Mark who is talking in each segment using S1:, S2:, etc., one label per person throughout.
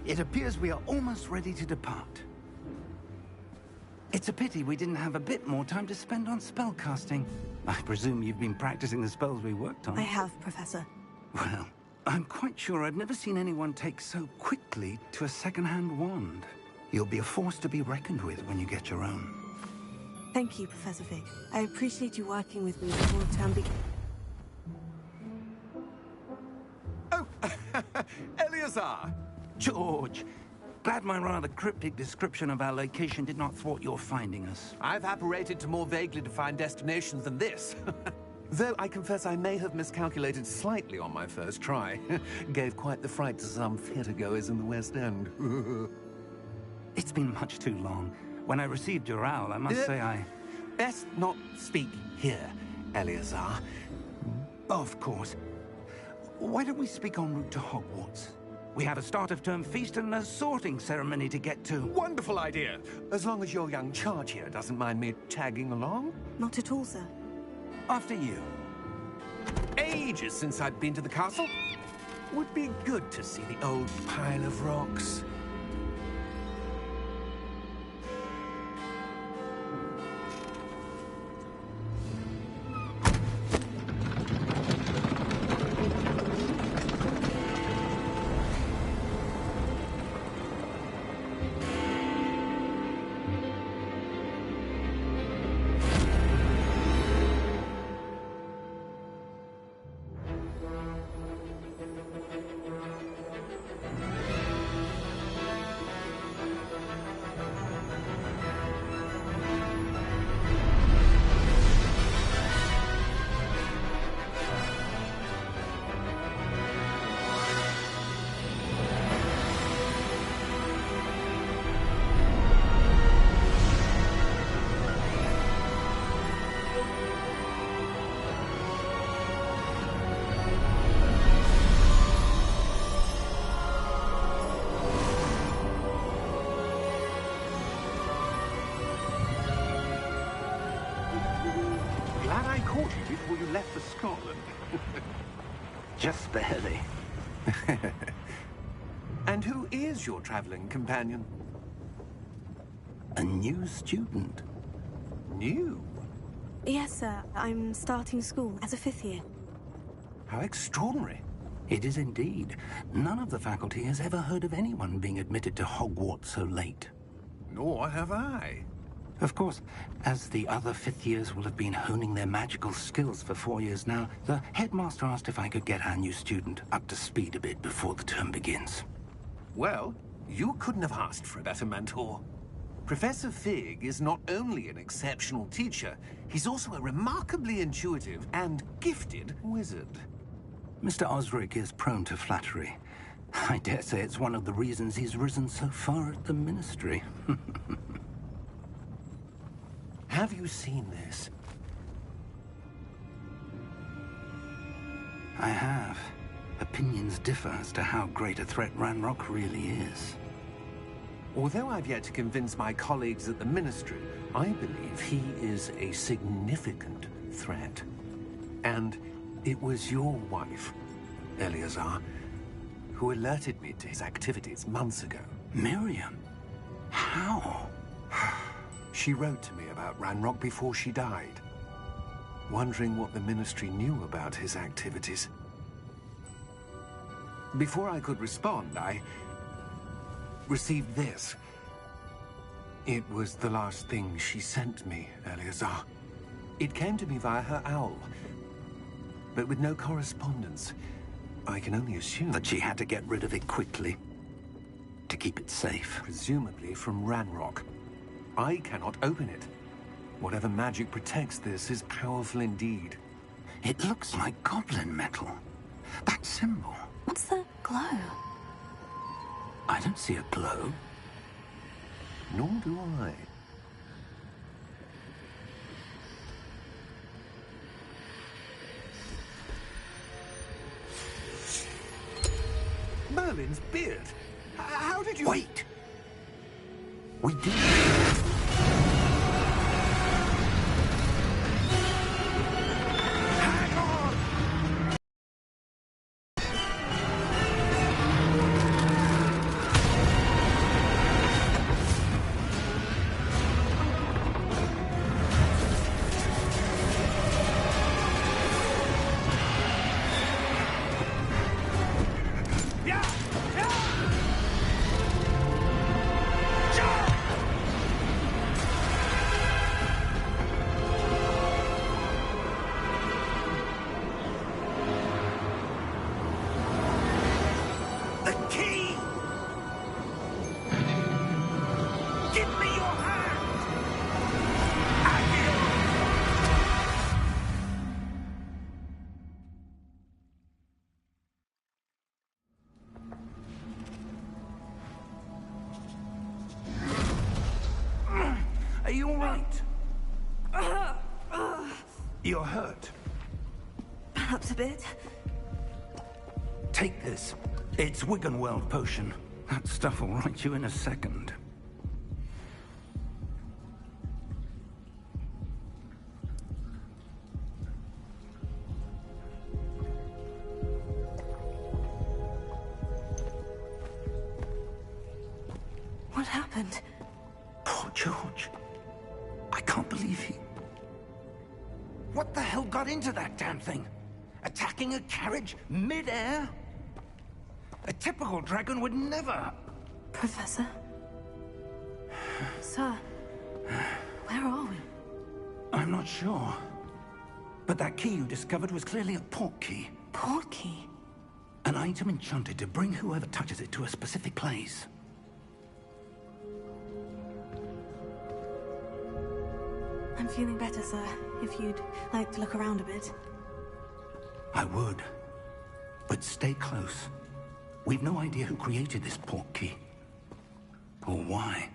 S1: It appears we are almost ready to depart. It's a pity we didn't have a bit more time to spend on spellcasting. I presume you've been practicing the spells we worked on.
S2: I have, Professor.
S1: Well, I'm quite sure I've never seen anyone take so quickly to a second-hand wand. You'll be a force to be reckoned with when you get your own.
S2: Thank you, Professor Fig. I appreciate you working with me before the term begins.
S3: Oh, Eleazar!
S1: George, glad my rather cryptic description of our location did not thwart your finding us.
S3: I've apparated to more vaguely defined destinations than this. Though I confess I may have miscalculated slightly on my first try. Gave quite the fright to some theatre-goers in the West End.
S1: It's been much too long. When I received your owl, I must say I...
S3: Best not speak here, Eleazar.
S1: Of course. Why don't we speak en route to Hogwarts? We have a start-of-term feast and a sorting ceremony to get to.
S3: Wonderful idea! As long as your young charge here doesn't mind me tagging along.
S2: Not at all, sir.
S1: After you.
S3: Ages since I'd been to the castle. Would be good to see the old pile of rocks.
S1: Glad I caught you before you left for Scotland. Just barely.
S3: And who is your traveling companion?
S1: A new student.
S3: New?
S2: Yes, sir. I'm starting school as a 5th year.
S3: How extraordinary.
S1: It is indeed. None of the faculty has ever heard of anyone being admitted to Hogwarts so late.
S3: Nor have I.
S1: Of course, as the other 5th years will have been honing their magical skills for 4 years now, the headmaster asked if I could get our new student up to speed a bit before the term begins.
S3: Well, you couldn't have asked for a better mentor. Professor Fig is not only an exceptional teacher, he's also a remarkably intuitive and gifted wizard.
S1: Mr. Osric is prone to flattery. I dare say it's one of the reasons he's risen so far at the Ministry.
S3: Have you seen this?
S1: I have. Opinions differ as to how great a threat Ranrock really is.
S3: Although I've yet to convince my colleagues at the Ministry, I believe he is a significant threat. And it was your wife, Eleazar, who alerted me to his activities months ago.
S1: Miriam? How?
S3: She wrote to me about Ranrock before she died, wondering what the Ministry knew about his activities. Before I could respond, I received this. It was the last thing she sent me, Eleazar. It came to me via her owl, but with no correspondence. I can only assume
S1: That she had to get rid of it quickly, to keep it safe.
S3: presumably from Ranrock. I cannot open it. Whatever magic protects this is powerful indeed.
S1: It looks like goblin metal. That symbol.
S2: What's the glow?
S1: I don't see a glow.
S3: Nor do I. Merlin's beard. How did you...
S1: Wait! We did.
S3: Hang on!
S1: Are you all right? You're hurt.
S2: Perhaps a bit.
S1: Take this. It's Wiggenweld potion. That stuff will right you in a second.
S2: What happened?
S1: Poor George. I can't believe he... What the hell got into that damn thing? Attacking a carriage mid-air? A typical dragon would never...
S2: Professor? Sir, where are we?
S1: I'm not sure. But that key you discovered was clearly a port key.
S2: Port key?
S1: An item enchanted to bring whoever touches it to a specific place.
S2: I'm feeling better, sir. If you'd like to look around a bit.
S1: I would. But stay close. We've no idea who created this port key. Or why.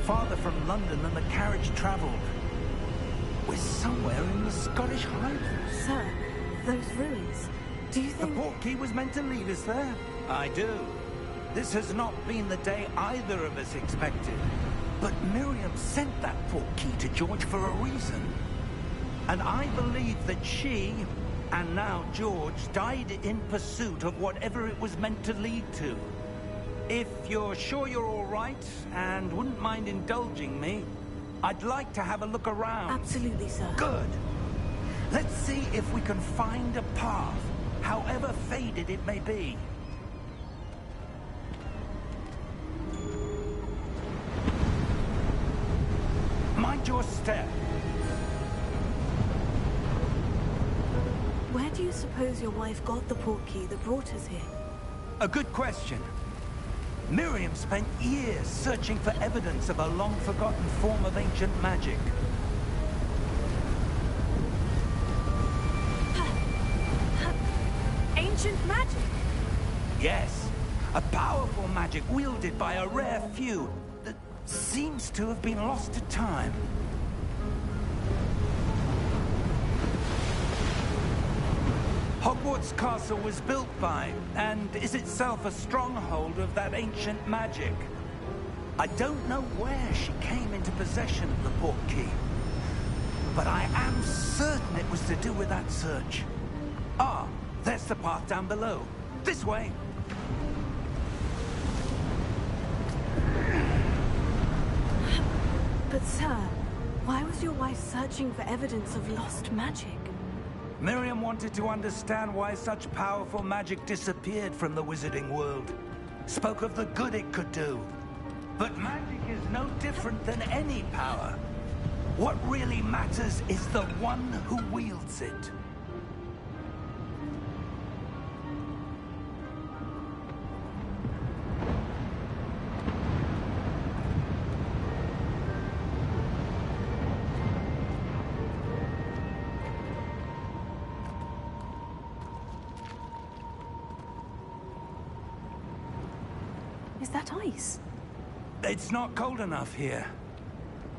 S1: Farther from London than the carriage travelled. We're somewhere in the Scottish Highlands.
S2: Sir, those ruins. Do you
S1: The
S2: think...
S1: port key was meant to lead us there? I do. This has not been the day either of us expected. But Miriam sent that port key to George for a reason. And I believe that she, and now George, died in pursuit of whatever it was meant to lead to. If you're sure you're all right, and wouldn't mind indulging me, I'd like to have a look around.
S2: Absolutely, sir.
S1: Good. Let's see if we can find a path, however faded it may be. Mind your step.
S2: Where do you suppose your wife got the port key that brought us here?
S1: A good question. Miriam spent years searching for evidence of a long-forgotten form of ancient magic.
S2: Ancient magic?
S1: Yes, a powerful magic wielded by a rare few that seems to have been lost to time. Hogwarts Castle was built by, and is itself a stronghold of that ancient magic. I don't know where she came into possession of the port key, but I am certain it was to do with that search. Ah, there's the path down below. This way.
S2: But sir, why was your wife searching for evidence of lost magic?
S1: Miriam wanted to understand why such powerful magic disappeared from the wizarding world. Spoke of the good it could do. But magic is no different than any power. What really matters is the one who wields it.
S2: Is that ice?
S1: It's not cold enough here.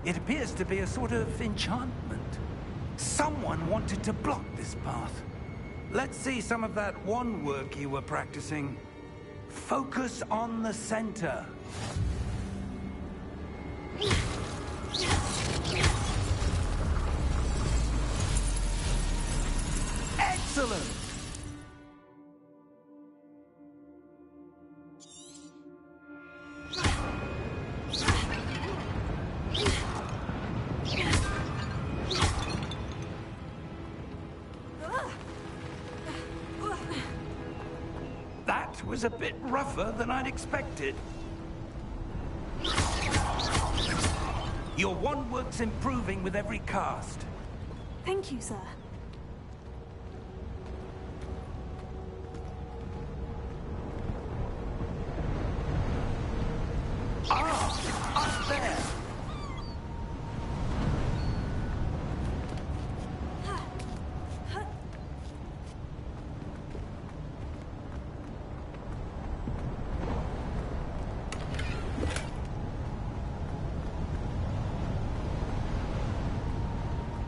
S1: It appears to be a sort of enchantment. Someone wanted to block this path. Let's see some of that wand work you were practicing. Focus on the center. Excellent! That was a bit rougher than I'd expected. Your wand work's improving with every cast.
S2: Thank you, sir.
S1: Up there!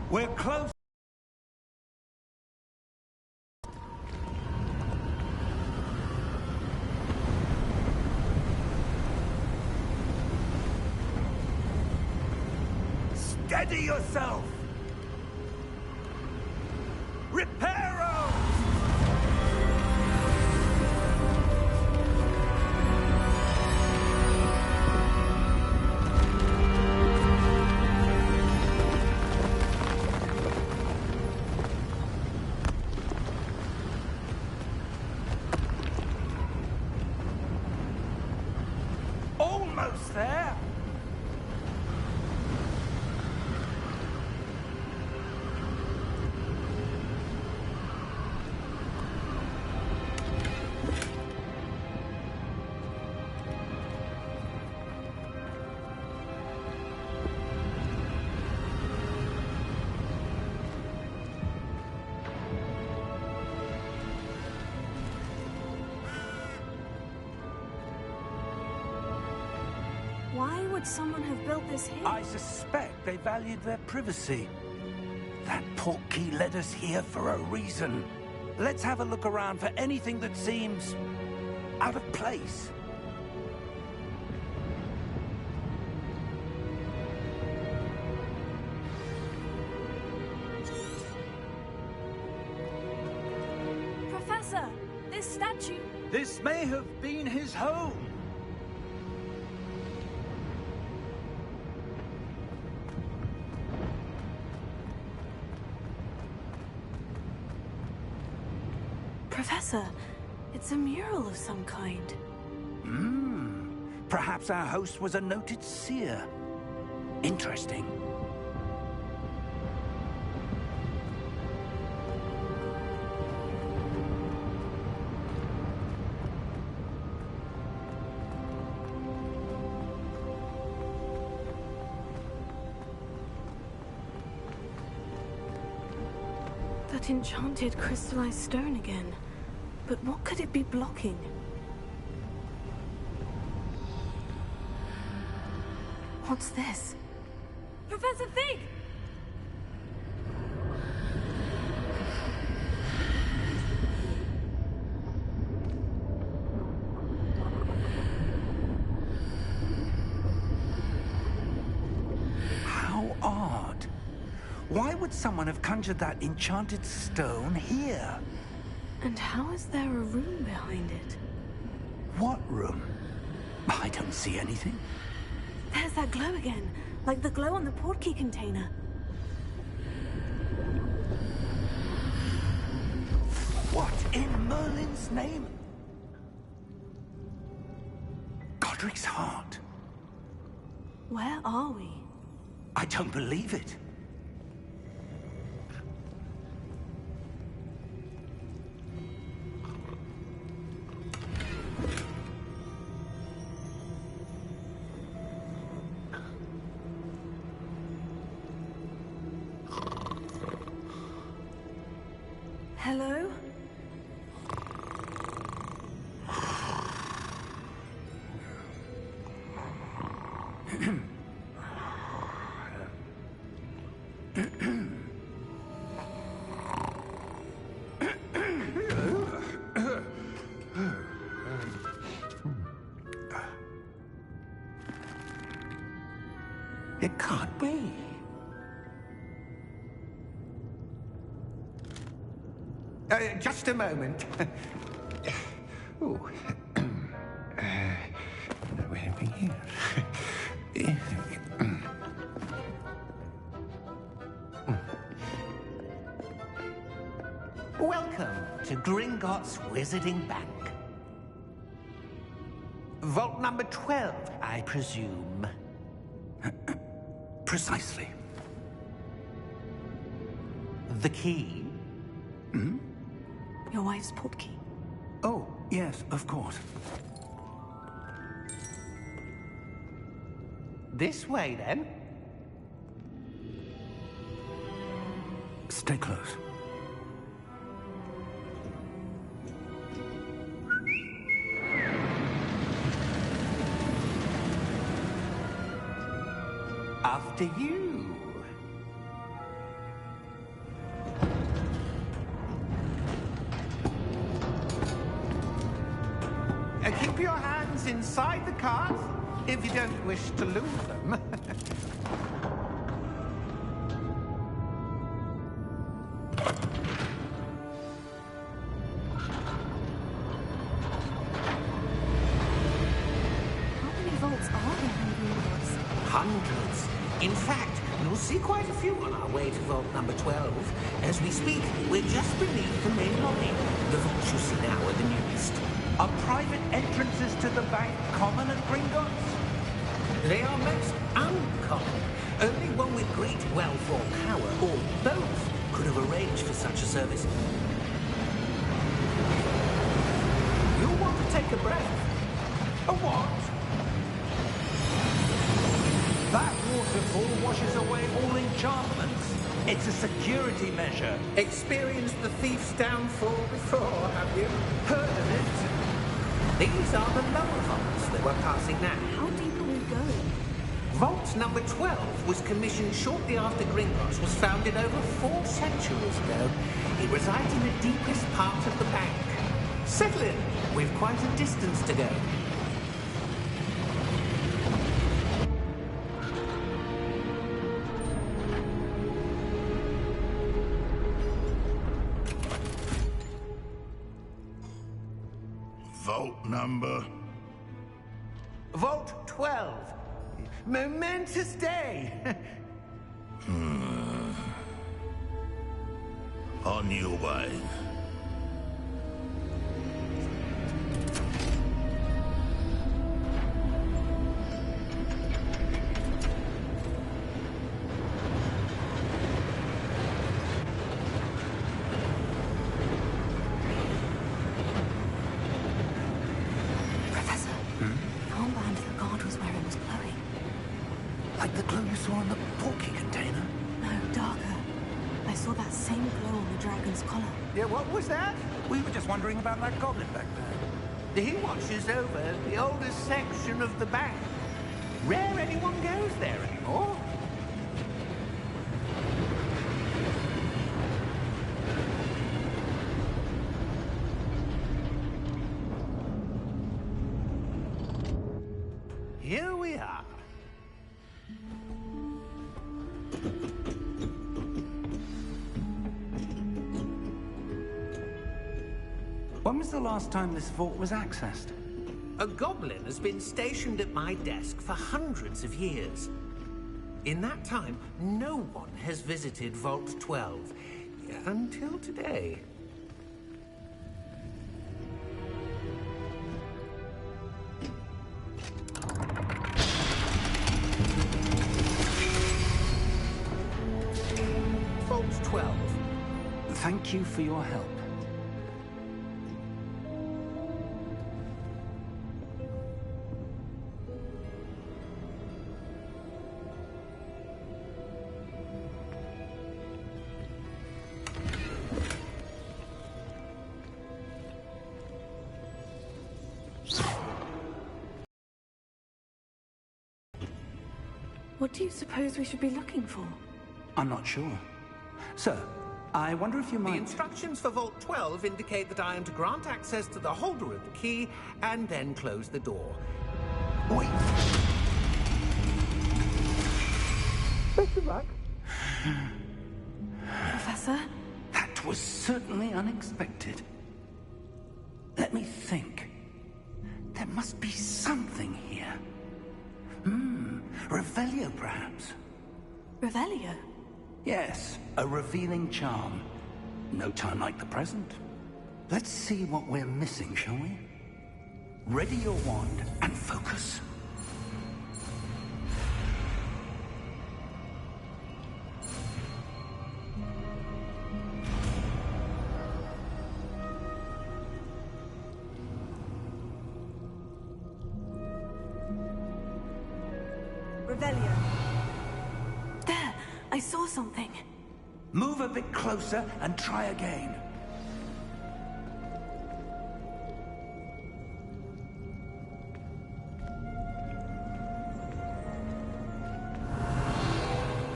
S1: We're close. Steady yourself! Reparo! Almost there!
S2: Why would someone have built this here?
S1: I suspect they valued their privacy. That portkey led us here for a reason. Let's have a look around for anything that seems out of place.
S2: Professor, this statue...
S1: This may have been his home.
S2: Professor, it's a mural of some kind.
S1: Perhaps our host was a noted seer. Interesting.
S2: That enchanted crystallized stone again. But what could it be blocking? What's this? Professor Fig!
S1: How odd. Why would someone have conjured that enchanted stone here?
S2: And how is there a room behind it?
S1: What room? I don't see anything.
S2: There's that glow again, like the glow on the portkey container.
S1: What in Merlin's name? Godric's heart.
S2: Where are we?
S1: I don't believe it.
S2: Hello?
S1: It can't be.
S3: Just a moment. Ooh. Where are we here? Welcome to Gringotts Wizarding Bank. Vault number 12, I presume.
S1: Precisely.
S3: The key?
S2: Your wife's portkey.
S1: Oh, yes, of course.
S3: This way, then.
S1: Stay close.
S3: After you. Keep your hands inside the cart if you don't wish to lose them.
S2: How many vaults are there in Hogwarts?
S3: Hundreds. In fact, you'll see quite a few on our way to vault number 12. As we speak, we're just beneath the main lobby. The vaults you see now are the newest.
S1: Are private entrances to the bank common at Gringotts?
S3: They are most uncommon. Only one with great wealth or power, or both, could have arranged for such a service. You'll want to take a breath. A what?
S1: That waterfall washes away all enchantments. It's a security measure.
S3: Experienced the thief's downfall before, have you?
S1: Heard of it?
S3: These are the lower vaults that we're passing now.
S2: How deep are we going?
S3: Vault number 12 was commissioned shortly after Gringotts was founded over 4 centuries ago. It resides in the deepest part of the bank. Settle in. We've quite a distance to go.
S4: Vault number?
S3: Vault 12. Momentous day.
S4: On your way.
S2: Professor, the armband the guard was wearing was glowing.
S1: Like the glow you saw in the porky container?
S2: No, darker. I saw that same glow on the dragon's collar.
S3: Yeah, what was that?
S1: We were just wondering about that goblin back there.
S3: He watches over the oldest section of the bank. Rare anyone goes there anymore. Here we are.
S1: When was the last time this vault was accessed?
S3: A goblin has been stationed at my desk for hundreds of years. In that time, no one has visited Vault 12 until today. Vault 12.
S1: Thank you for your help.
S2: What do you suppose we should be looking for?
S1: I'm not sure. Sir, I wonder if you
S3: The
S1: might...
S3: instructions for Vault 12 indicate that I am to grant access to the holder of the key and then close the door.
S1: Wait!
S3: Best of luck.
S2: Professor?
S1: That was certainly unexpected. Let me think. There must be something here. Revelio, perhaps?
S2: Revelio?
S1: Yes, a revealing charm. No time like the present. Let's see what we're missing, shall we? Ready your wand and focus.
S2: Revelio. There! I saw something.
S1: Move a bit closer and try again.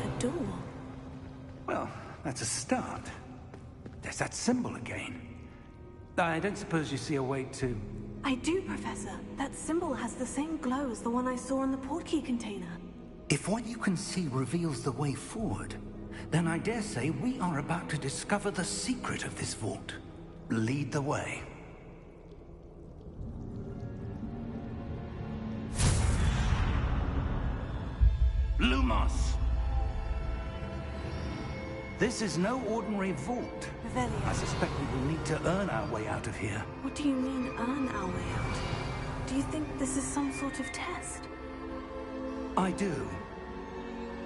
S2: A door.
S1: Well, that's a start. There's that symbol again. I don't suppose you see a way to...
S2: I do, Professor. That symbol has the same glow as the one I saw in the portkey container.
S1: If what you can see reveals the way forward, then I dare say we are about to discover the secret of this vault. Lead the way. Lumos! This is no ordinary vault.
S2: Revelio.
S1: I suspect we will need to earn our way out of here.
S2: What do you mean, earn our way out? Do you think this is some sort of test?
S1: I do.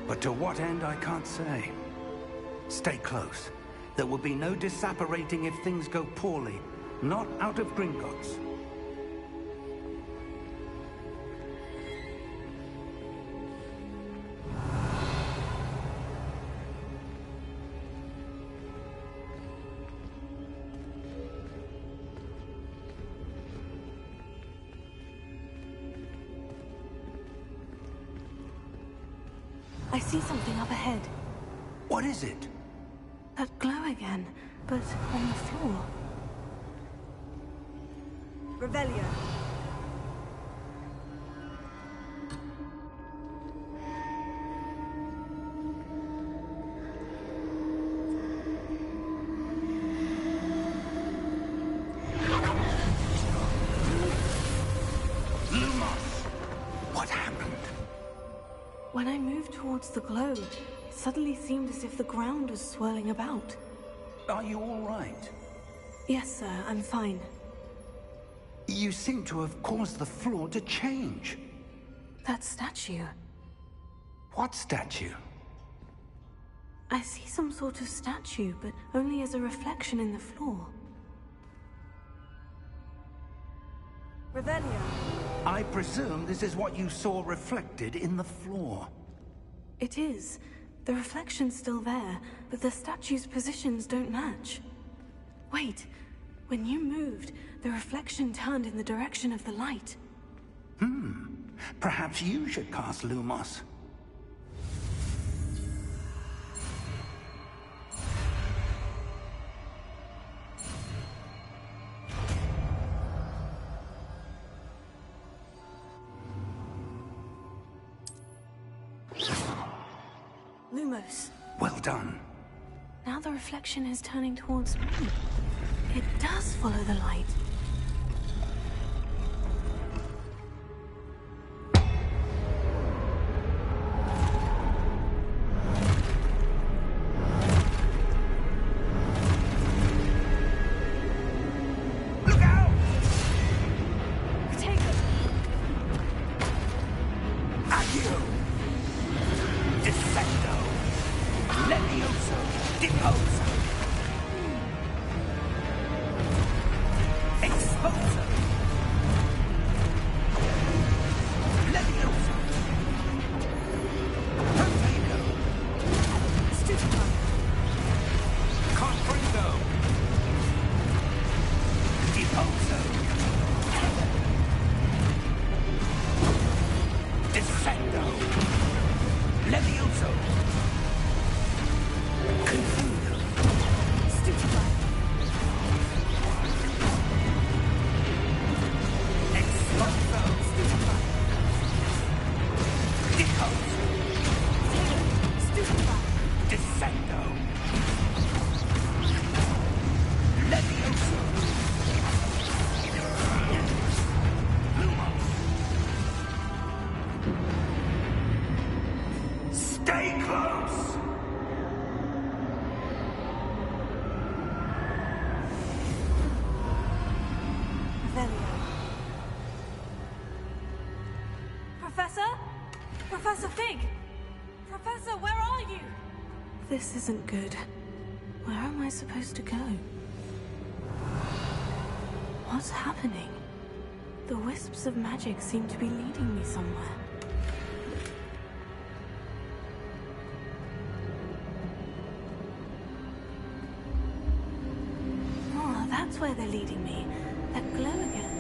S1: But to what end, I can't say. Stay close. There will be no disapparating if things go poorly. Not out of Gringotts.
S2: I see something up ahead.
S1: What is it?
S2: That glow again, but on the floor. Revelio. When I moved towards the glow, it suddenly seemed as if the ground was swirling about.
S1: Are you all right?
S2: Yes, sir, I'm fine.
S1: You seem to have caused the floor to change.
S2: That statue.
S1: What statue?
S2: I see some sort of statue, but only as a reflection in the floor. Revelio.
S1: I presume this is what you saw reflected in the floor.
S2: It is. The reflection's still there, but the statue's positions don't match. Wait. When you moved, the reflection turned in the direction of the light.
S1: Perhaps you should cast Lumos.
S2: Lumos.
S1: Well done.
S2: Now the reflection is turning towards me. It does follow the light.
S1: Look out!
S2: Take it!
S1: Accio! Defendo! Levioso! Deposo! Exposo! Levioso! Potato!
S2: Stupefy!
S1: Confringo! Deposo! Defendo! Levioso! Confundo!
S2: Stupefy!
S1: Exposo!
S2: Stupefy!
S1: Deposo!
S2: Stupefy!
S1: Defendo! Levioso! Lumos! Stay close!
S2: Professor? Professor Fig! Professor, where are you? This isn't good. Where am I supposed to go? What's happening? The wisps of magic seem to be leading me somewhere. Oh, that's where they're leading me. That glow again.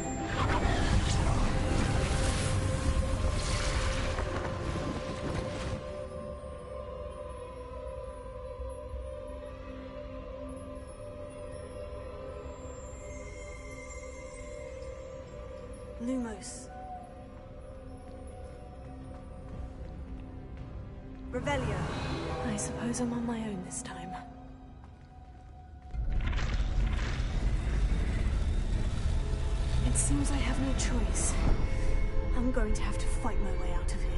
S2: Lumos. Revelio. I suppose I'm on my own this time. It seems I have no choice. I'm going to have to fight my way out of here.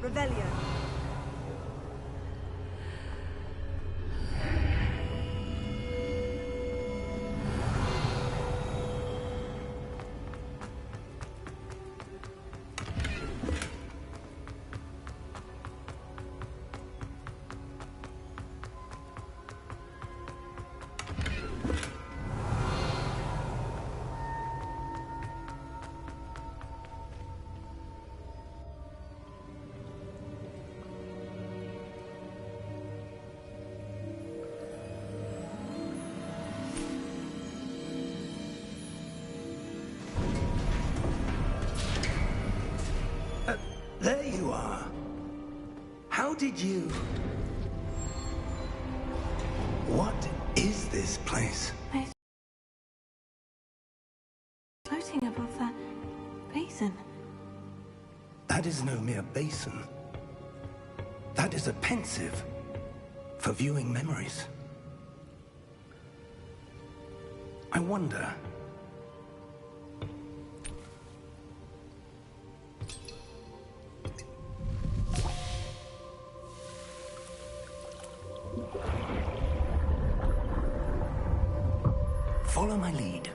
S2: Revelio.
S1: There you are. How did you... What is this place?
S2: It's floating above that basin.
S1: That is no mere basin. That is a pensive for viewing memories. I wonder... Follow my lead.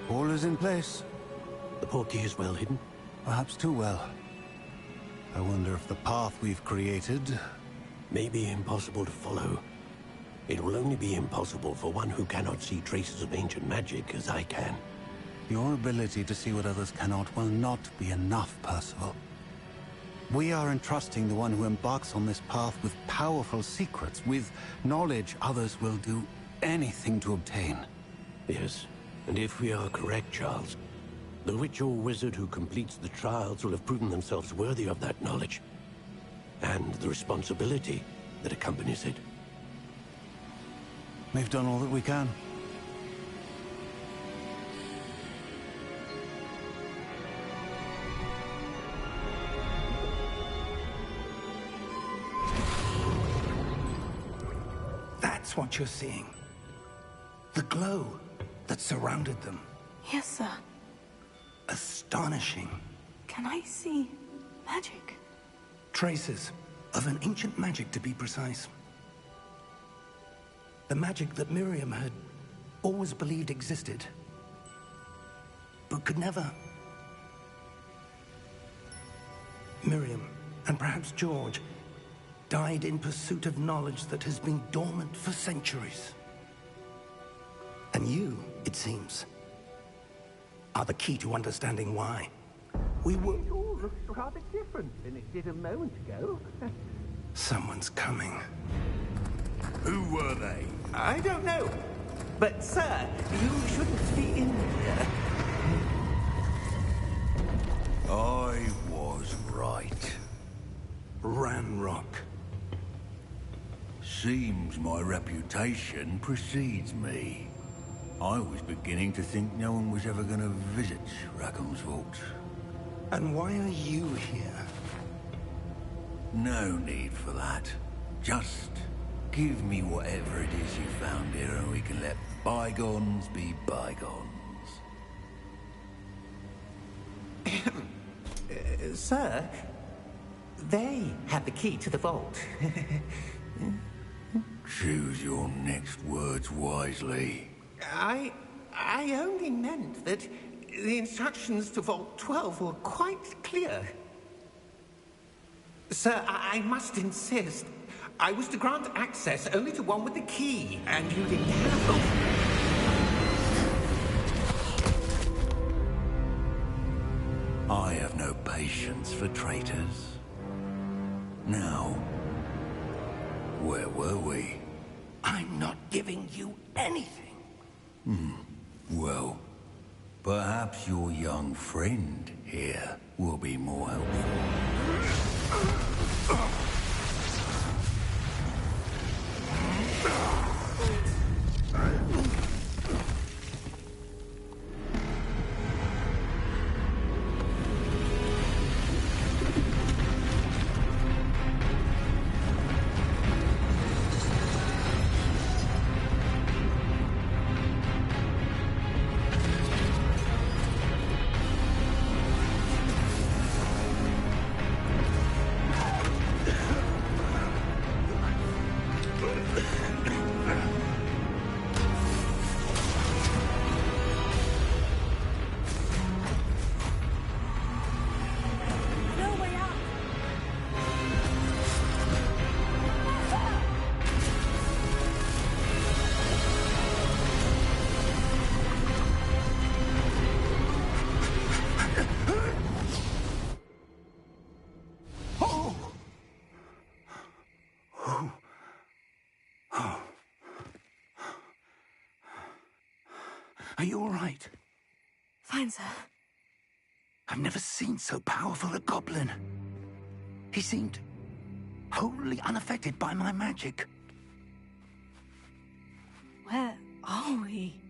S5: All is in place.
S3: The portkey is well hidden.
S5: Perhaps too well. I wonder if the path we've created...
S3: May be impossible to follow. It will only be impossible for one who cannot see traces of ancient magic as I can.
S5: Your ability to see what others cannot will not be enough, Percival. We are entrusting the one who embarks on this path with powerful secrets, with knowledge others will do anything to obtain.
S3: Yes, and if we are correct, Charles, the witch or wizard who completes the trials will have proven themselves worthy of that knowledge, and the responsibility that accompanies it.
S5: We've done all that we can.
S1: That's what you're seeing. The glow that surrounded them.
S2: Yes, sir.
S1: Astonishing.
S2: Can I see magic?
S1: Traces of an ancient magic, to be precise. The magic that Miriam had always believed existed, but could never. Miriam, and perhaps George, died in pursuit of knowledge that has been dormant for centuries. And you, it seems, are the key to understanding why. We were...
S6: It all looks rather different than it did a moment ago.
S1: Someone's coming.
S4: Who were they?
S6: I don't know. But, sir, you shouldn't be in here.
S4: I was right.
S1: Ranrock.
S4: Seems my reputation precedes me. I was beginning to think no one was ever going to visit Rackham's vault.
S1: And why are you here?
S4: No need for that. Just give me whatever it is you found here and we can let bygones be bygones.
S6: Sir, they have the key to the vault.
S4: Choose your next words wisely.
S6: I only meant that the instructions to Vault 12 were quite clear. Sir, I must insist. I was to grant access only to one with the key, and you didn't have them.
S4: I have no patience for traitors. Now, where were we?
S1: I'm not giving you anything.
S4: Well, perhaps your young friend here will be more helpful.
S1: Are you all right?
S2: Fine, sir.
S1: I've never seen so powerful a goblin. He seemed wholly unaffected by my magic.
S2: Where are we?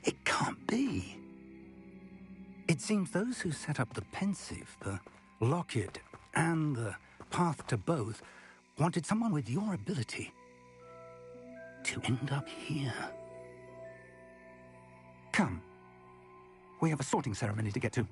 S1: It can't be. It seems those who set up the pensive, the locket, and the path to both wanted someone with your ability to end up here. Come. We have a sorting ceremony to get to.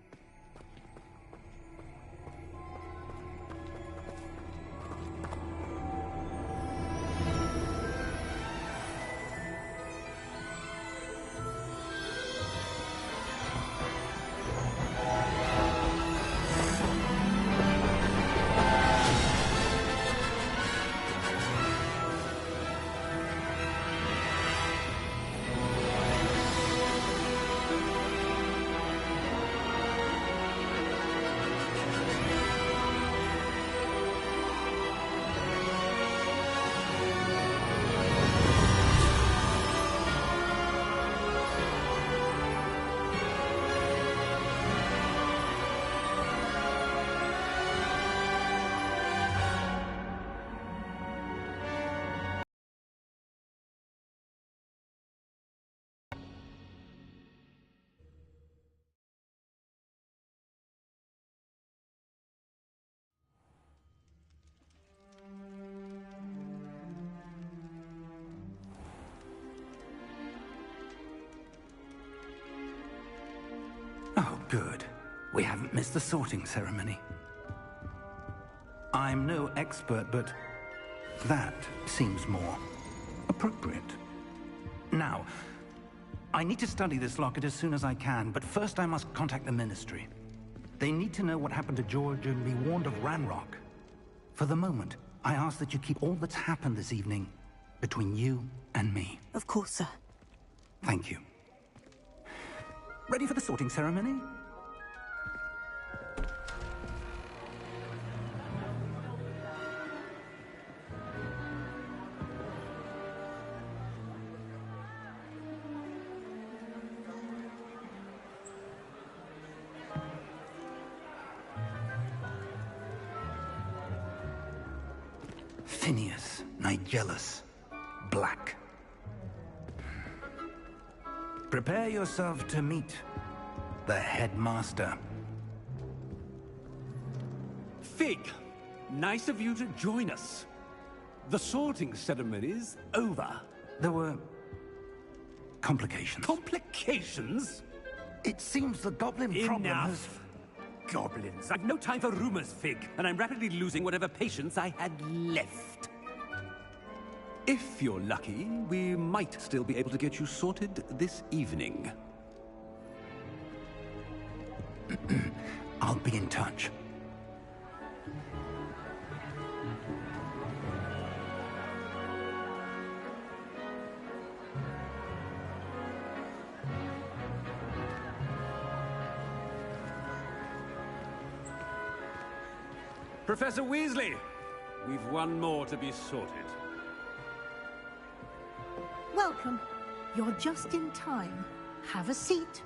S1: Oh, good. We haven't missed the sorting ceremony. I'm no expert, but that seems more appropriate. Now, I need to study this locket as soon as I can, but first I must contact the Ministry. They need to know what happened to George and be warned of Ranrock. For the moment, I ask that you keep all that's happened this evening between you and me.
S2: Of course, sir.
S1: Thank you. Ready for the sorting ceremony? Phineas, Nigellus, Black. Prepare yourself to meet the headmaster.
S3: Fig, nice of you to join us. The sorting ceremony's over.
S1: There were complications.
S3: Complications?
S1: It seems the goblin problem has...
S3: Enough! Goblins. I've no time for rumors, Fig, and I'm rapidly losing whatever patience I had left. If you're lucky, we might still be able to get you sorted this evening.
S1: I'll be in touch.
S3: Professor Weasley, we've one more to be sorted.
S7: Welcome. You're just in time. Have a seat.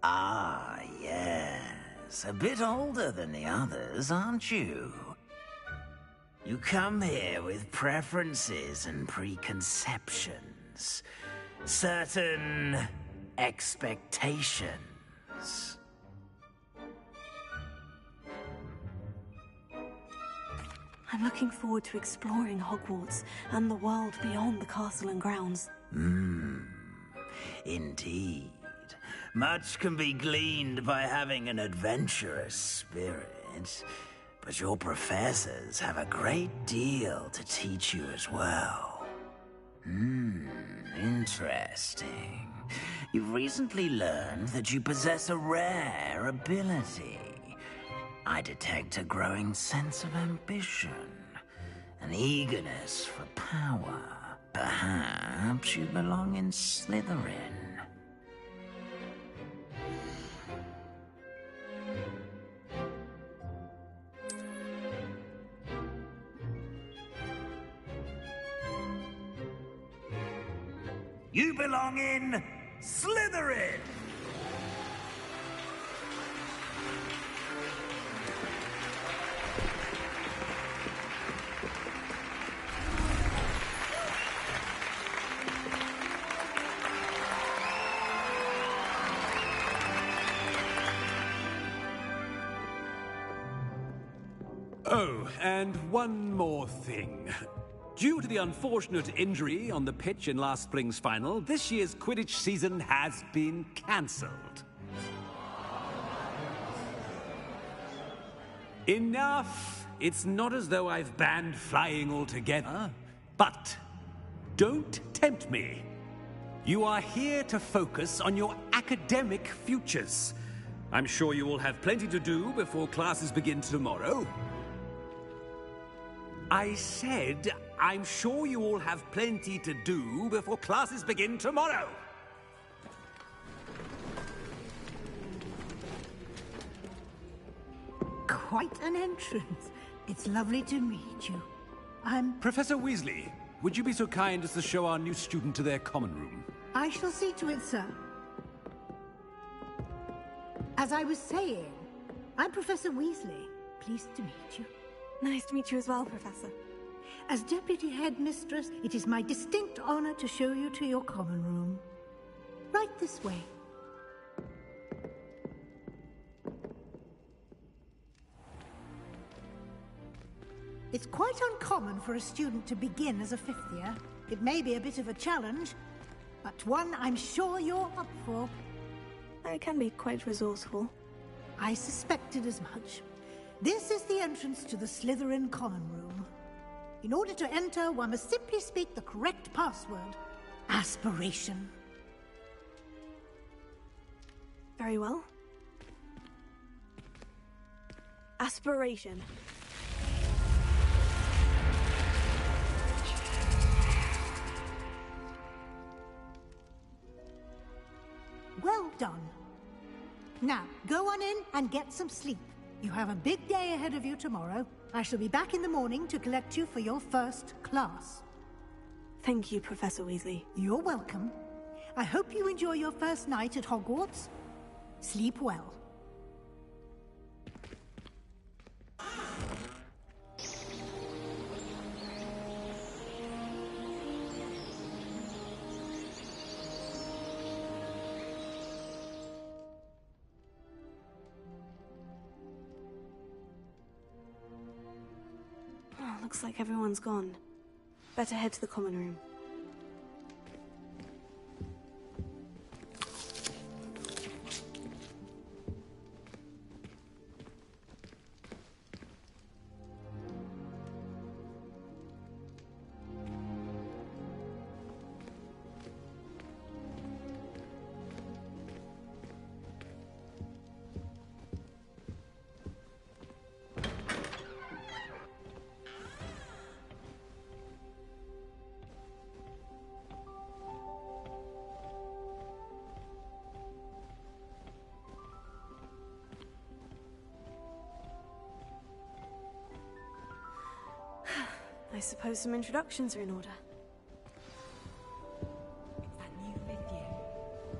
S8: Ah, yes. A bit older than the others, aren't you? You come here with preferences and preconceptions. Certain expectations.
S2: I'm looking forward to exploring Hogwarts and the world beyond the castle and grounds.
S8: Indeed. Much can be gleaned by having an adventurous spirit, but your professors have a great deal to teach you as well. Interesting. You've recently learned that you possess a rare ability. I detect a growing sense of ambition, an eagerness for power. Perhaps you belong in Slytherin. You belong in Slytherin!
S9: Oh, and one more thing. Due to the unfortunate injury on the pitch in last spring's final, this year's Quidditch season has been cancelled. Enough! It's not as though I've banned flying altogether, but don't tempt me. You are here to focus on your academic futures. I'm sure you will have plenty to do before classes begin tomorrow. I said, I'm sure you all have plenty to do before classes begin tomorrow.
S7: Quite an entrance. It's lovely to meet you.
S9: Professor Weasley, would you be so kind as to show our new student to their common room?
S7: I shall see to it, sir. As I was saying, I'm Professor Weasley. Pleased to meet you.
S2: Nice to meet you as well, Professor.
S7: As Deputy Headmistress, it is my distinct honor to show you to your common room. Right this way. It's quite uncommon for a student to begin as a fifth year. It may be a bit of a challenge, but one I'm sure you're up for.
S2: I can be quite resourceful.
S7: I suspected as much. This is the entrance to the Slytherin common room. In order to enter, one must simply speak the correct password. Aspiration.
S2: Very well. Aspiration.
S7: Well done. Now, go on in and get some sleep. You have a big day ahead of you tomorrow. I shall be back in the morning to collect you for your first class.
S2: Thank you, Professor Weasley.
S7: You're welcome. I hope you enjoy your first night at Hogwarts. Sleep well.
S2: Looks like everyone's gone. Better head to the common room. I suppose some introductions are in order.
S10: It's that new fifth year.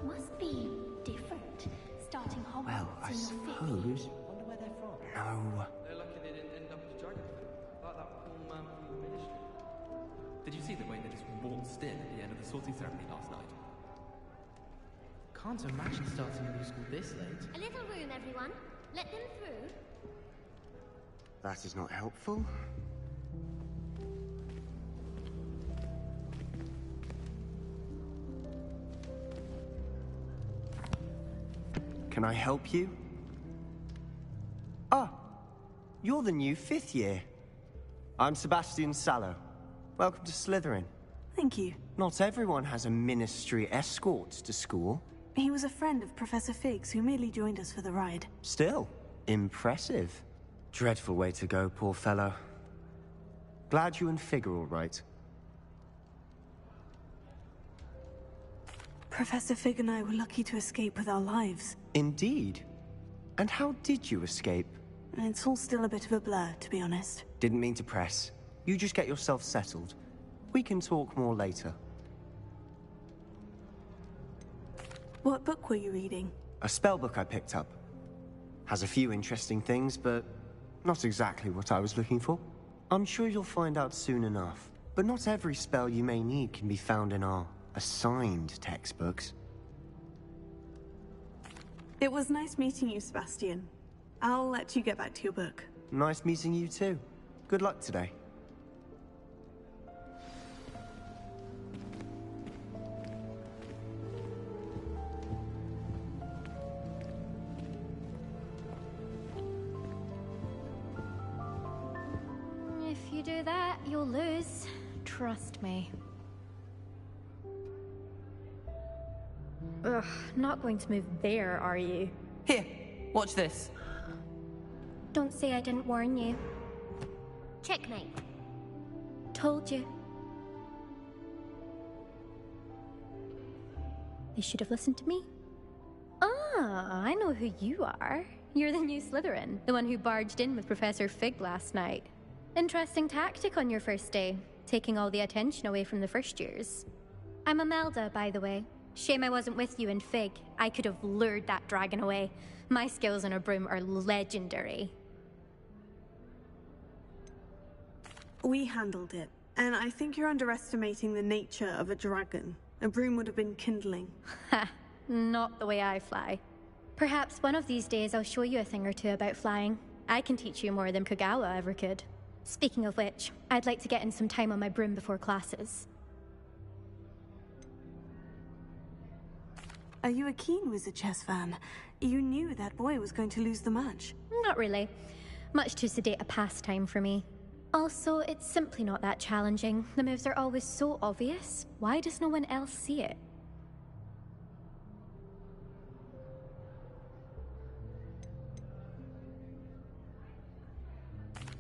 S10: Must be different. Starting Hogwarts.
S11: Well, I suppose.
S10: Wonder where they're from.
S11: No.
S12: They're lucky they didn't end up as a dragon like that poor man from the ministry. Did you see the way they just waltzed in at the end of the sorting ceremony last night?
S10: Can't imagine starting a new school this late. A little room, everyone. Let them through.
S11: That is not helpful. Can I help you? Ah, you're the new fifth year. I'm Sebastian Sallow. Welcome to Slytherin.
S2: Thank you.
S11: Not everyone has a ministry escort to school.
S2: He was a friend of Professor Fig's who merely joined us for the ride.
S11: Still, impressive. Dreadful way to go, poor fellow. Glad you and Fig are all right.
S2: Professor Fig and I were lucky to escape with our lives.
S11: Indeed. And how did you escape?
S2: It's all still a bit of a blur, to be honest.
S11: Didn't mean to press. You just get yourself settled. We can talk more later.
S2: What book were you reading?
S11: A spellbook I picked up. Has a few interesting things, but not exactly what I was looking for. I'm sure you'll find out soon enough. But not every spell you may need can be found in our assigned textbooks.
S2: It was nice meeting you, Sebastian. I'll let you get back to your book.
S11: Nice meeting you too. Good luck today.
S13: If you do that, you'll lose. Trust me. Ugh, not going to move there, are you?
S10: Here, watch this.
S13: Don't say I didn't warn you.
S14: Checkmate.
S13: Told you. They should have listened to me. Ah, I know who you are. You're the new Slytherin, the one who barged in with Professor Fig last night. Interesting tactic on your first day, taking all the attention away from the first years. I'm Imelda, by the way. Shame I wasn't with you in Fig. I could have lured that dragon away. My skills on a broom are legendary.
S2: We handled it, and I think you're underestimating the nature of a dragon. A broom would have been kindling.
S13: Ha! Not the way I fly. Perhaps one of these days I'll show you a thing or two about flying. I can teach you more than Kogawa ever could. Speaking of which, I'd like to get in some time on my broom before classes.
S2: Are you a keen Wizard Chess fan? You knew that boy was going to lose the match.
S13: Not really. Much too sedate a pastime for me. Also, it's simply not that challenging. The moves are always so obvious. Why does no one else see it?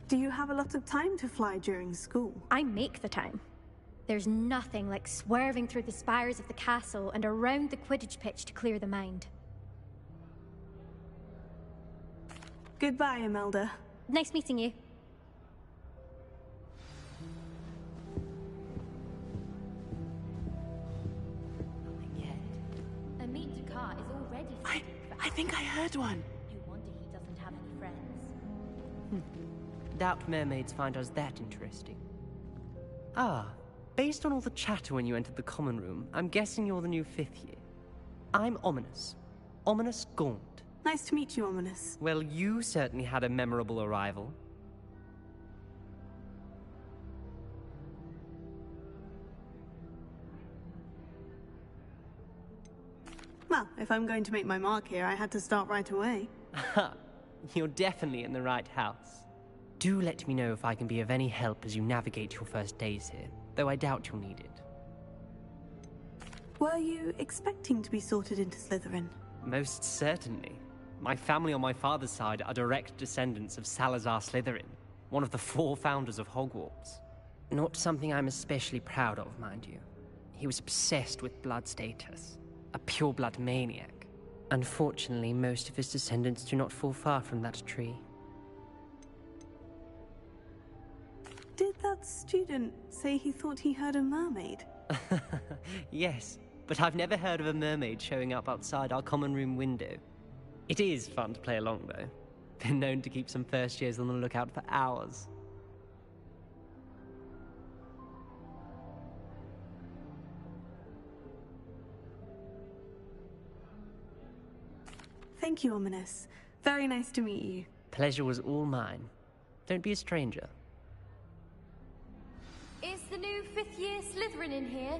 S2: Do you have a lot of time to fly during school?
S13: I make the time. There's nothing like swerving through the spires of the castle and around the Quidditch pitch to clear the mind.
S2: Goodbye, Imelda.
S13: Nice meeting you.
S14: A meet to car is already
S15: I think I heard one.
S14: No wonder he doesn't have any friends.
S15: Doubt mermaids find us that interesting. Ah, based on all the chatter when you entered the common room, I'm guessing you're the new 5th year. I'm Ominous. Ominous Gaunt.
S2: Nice to meet you, Ominous.
S15: Well, you certainly had a memorable arrival.
S2: Well, if I'm going to make my mark here, I had to start right away.
S15: Ha! You're definitely in the right house. Do let me know if I can be of any help as you navigate your first days here, though I doubt you'll need it.
S2: Were you expecting to be sorted into Slytherin?
S15: Most certainly. My family on my father's side are direct descendants of Salazar Slytherin, one of the 4 founders of Hogwarts. Not something I'm especially proud of, mind you. He was obsessed with blood status, a pure-blood maniac. Unfortunately, most of his descendants do not fall far from that tree.
S2: Did that student say he thought he heard a mermaid?
S15: Yes, but I've never heard of a mermaid showing up outside our common room window. It is fun to play along, though. Been known to keep some first years on the lookout for hours.
S2: Thank you, Ominous. Very nice to meet you.
S15: Pleasure was all mine. Don't be a stranger.
S14: Is the new 5th year Slytherin in here?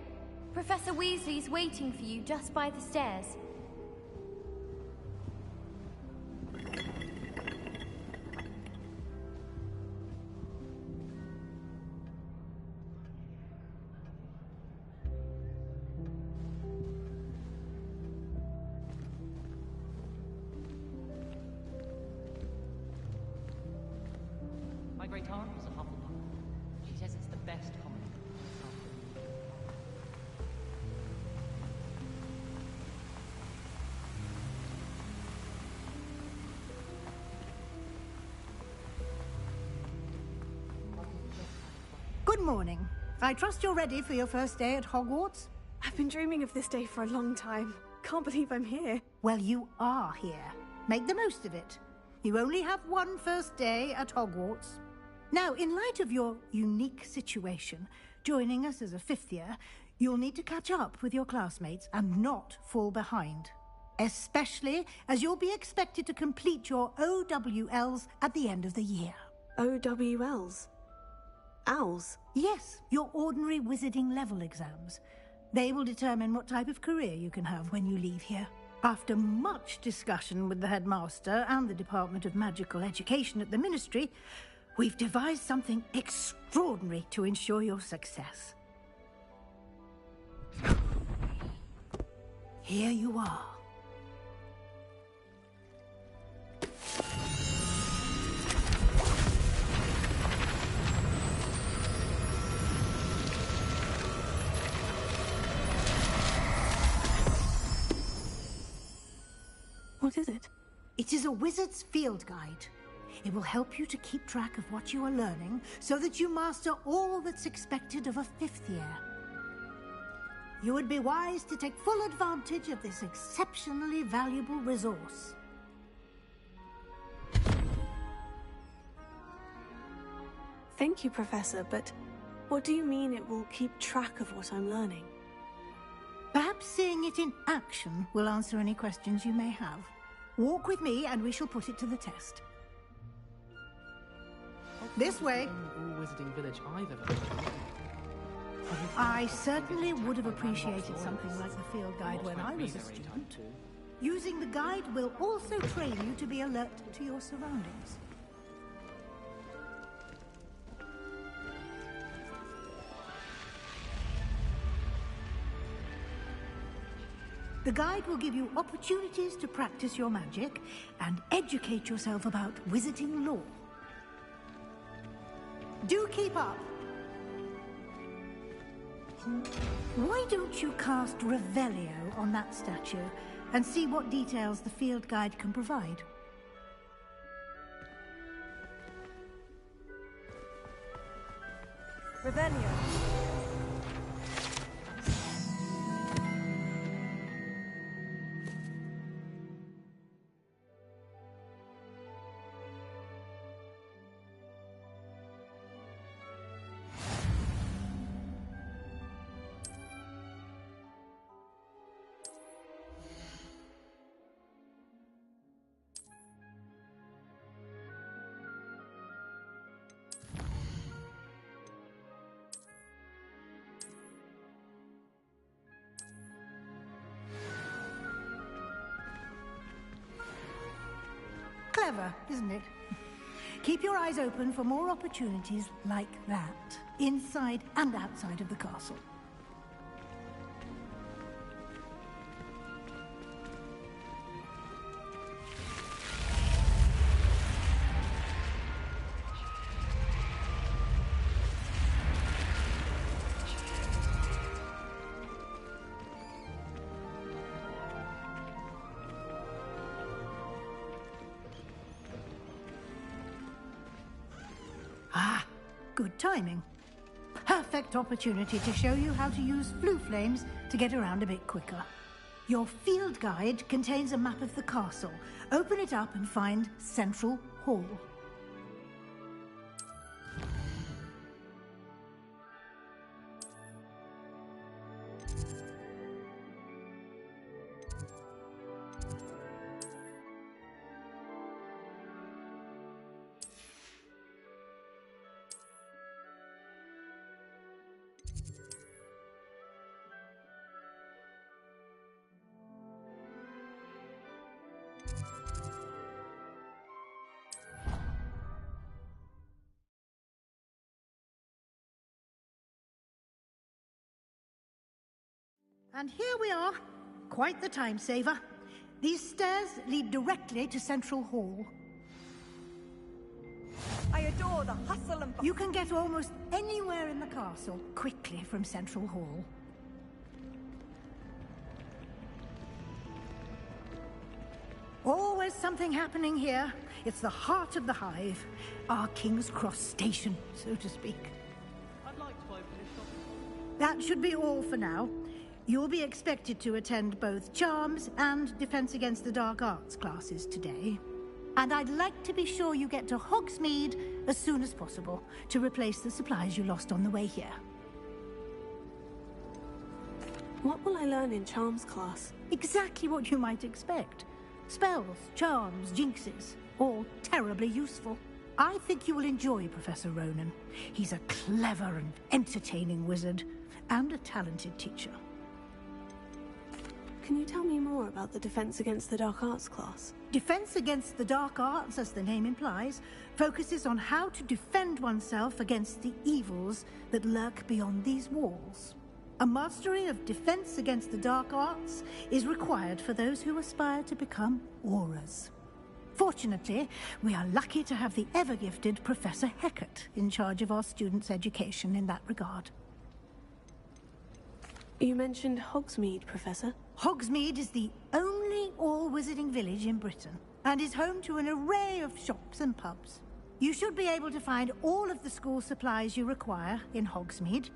S14: Professor Weasley's waiting for you just by the stairs.
S16: My great aunt was a Hufflepuff. She says it's the best common.
S7: Good morning. I trust you're ready for your first day at Hogwarts?
S2: I've been dreaming of this day for a long time. can't believe I'm here.
S7: Well, you are here. Make the most of it. You only have one first day at Hogwarts. Now, in light of your unique situation, joining us as a fifth year, you'll need to catch up with your classmates and not fall behind. Especially as you'll be expected to complete your OWLs at the end of the year.
S2: OWLs? Owls?
S7: Yes, your ordinary wizarding level exams. They will determine what type of career you can have when you leave here. After much discussion with the headmaster and the Department of Magical Education at the Ministry, we've devised something extraordinary to ensure your success. Here you are.
S2: What is it?
S7: It is a wizard's field guide. It will help you to keep track of what you are learning so that you master all that's expected of a fifth year. You would be wise to take full advantage of this exceptionally valuable resource.
S2: Thank you, Professor, but what do you mean it will keep track of what I'm learning?
S7: Perhaps seeing it in action will answer any questions you may have. Walk with me and we shall put it to the test. This way.
S10: All Wizarding Village I've ever been to.
S7: I certainly would have appreciated something like the field guide when I was a student. Using the guide will also train you to be alert to your surroundings. The guide will give you opportunities to practice your magic and educate yourself about wizarding lore. Do keep up! Why don't you cast Revelio on that statue and see what details the field guide can provide?
S2: Revelio.
S7: Clever, isn't it? Keep your eyes open for more opportunities like that, inside and outside of the castle. Ah, good timing. Perfect opportunity to show you how to use flue flames to get around a bit quicker. Your field guide contains a map of the castle. Open it up and find Central Hall. And here we are. Quite the time saver. These stairs lead directly to Central Hall.
S17: I adore the hustle and...
S7: You can get almost anywhere in the castle quickly from Central Hall. Always something happening here. It's the heart of the hive. Our King's Cross station, so to speak.
S10: I'd like to open a shop.
S7: That should be all for now. You'll be expected to attend both Charms and Defense Against the Dark Arts classes today. And I'd like to be sure you get to Hogsmeade as soon as possible to replace the supplies you lost on the way here.
S2: What will I learn in Charms class?
S7: Exactly what you might expect. Spells, charms, jinxes, all terribly useful. I think you will enjoy Professor Ronan. He's a clever and entertaining wizard, and a talented teacher.
S2: Can you tell me more about the Defense Against the Dark Arts class?
S7: Defense Against the Dark Arts, as the name implies, focuses on how to defend oneself against the evils that lurk beyond these walls. A mastery of Defense Against the Dark Arts is required for those who aspire to become Auras. Fortunately, we are lucky to have the ever-gifted Professor Hecat in charge of our students' education in that regard.
S2: You mentioned Hogsmeade, Professor.
S7: Hogsmeade is the only all-wizarding village in Britain, and is home to an array of shops and pubs. You should be able to find all of the school supplies you require in Hogsmeade.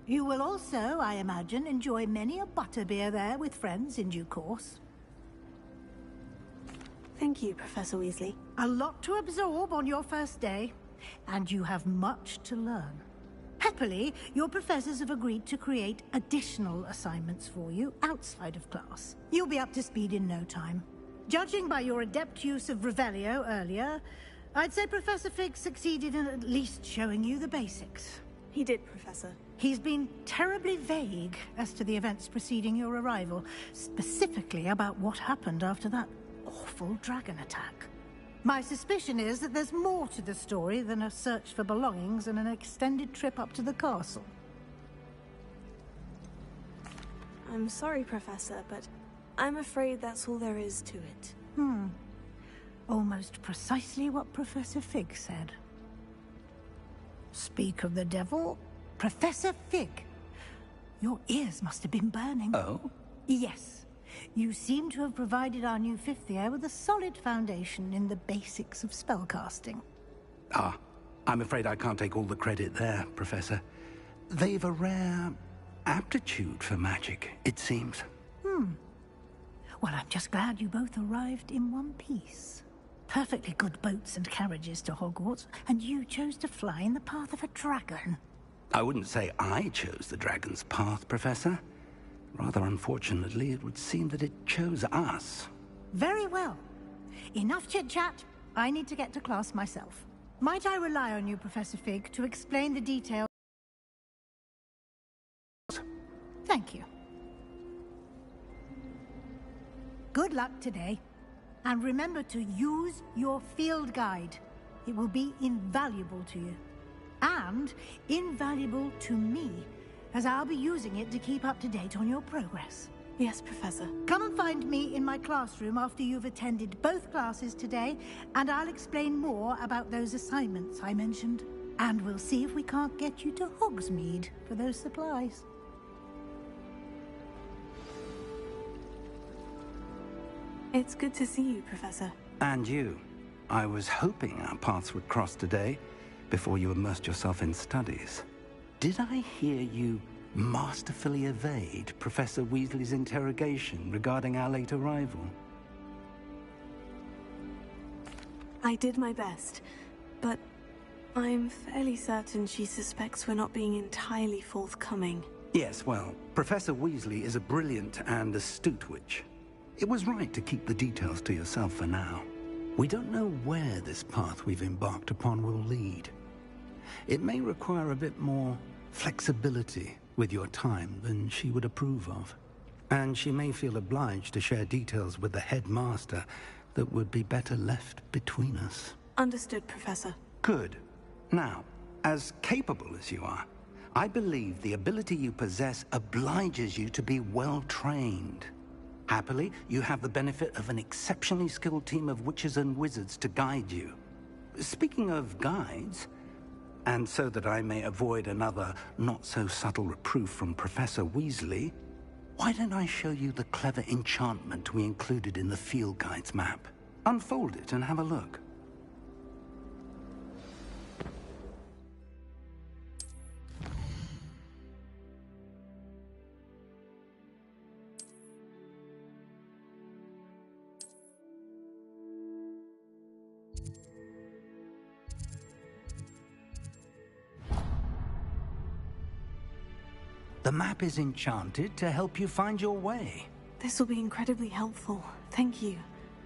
S7: You will also, I imagine, enjoy many a butterbeer there with friends in due course.
S2: Thank you, Professor Weasley.
S7: A lot to absorb on your first day, and you have much to learn. Happily, your professors have agreed to create additional assignments for you outside of class. You'll be up to speed in no time. Judging by your adept use of Revelio earlier, I'd say Professor Fig succeeded in at least showing you the basics.
S2: He did, Professor.
S7: He's been terribly vague as to the events preceding your arrival, specifically about what happened after that awful dragon attack. My suspicion is that there's more to the story than a search for belongings and an extended trip up to the castle.
S2: I'm sorry, Professor, but I'm afraid that's all there is to it.
S7: Almost precisely what Professor Fig said. Speak of the devil, Professor Fig. Your ears must have been burning.
S1: Oh?
S7: Yes. You seem to have provided our new fifth year with a solid foundation in the basics of spellcasting.
S1: Ah, I'm afraid I can't take all the credit there, Professor. They've a rare aptitude for magic, it seems.
S7: Well, I'm just glad you both arrived in one piece. Perfectly good boats and carriages to Hogwarts, and you chose to fly in the path of a dragon.
S1: I wouldn't say I chose the dragon's path, Professor. Rather unfortunately, it would seem that it chose us.
S7: Very well. Enough chit-chat. I need to get to class myself. Might I rely on you, Professor Fig, to explain the details? Thank you. Good luck today. And remember to use your field guide. It will be invaluable to you. And invaluable to me, as I'll be using it to keep up to date on your progress.
S2: Yes, Professor.
S7: Come and find me in my classroom after you've attended both classes today, and I'll explain more about those assignments I mentioned. And we'll see if we can't get you to Hogsmeade for those supplies.
S2: It's good to see you, Professor.
S1: And you. I was hoping our paths would cross today, before you immersed yourself in studies. Did I hear you masterfully evade Professor Weasley's interrogation regarding our late arrival?
S2: I did my best, but I'm fairly certain she suspects we're not being entirely forthcoming.
S1: Yes, well, Professor Weasley is a brilliant and astute witch. It was right to keep the details to yourself for now. We don't know where this path we've embarked upon will lead. It may require a bit more flexibility with your time than she would approve of. And she may feel obliged to share details with the headmaster that would be better left between us.
S2: Understood, Professor.
S1: Good. Now, as capable as you are, I believe the ability you possess obliges you to be well trained. Happily, you have the benefit of an exceptionally skilled team of witches and wizards to guide you. Speaking of guides, and so that I may avoid another not-so-subtle reproof from Professor Weasley, why don't I show you the clever enchantment we included in the field guide's map? Unfold it and have a look. The map is enchanted to help you find your way.
S2: This will be incredibly helpful. Thank you.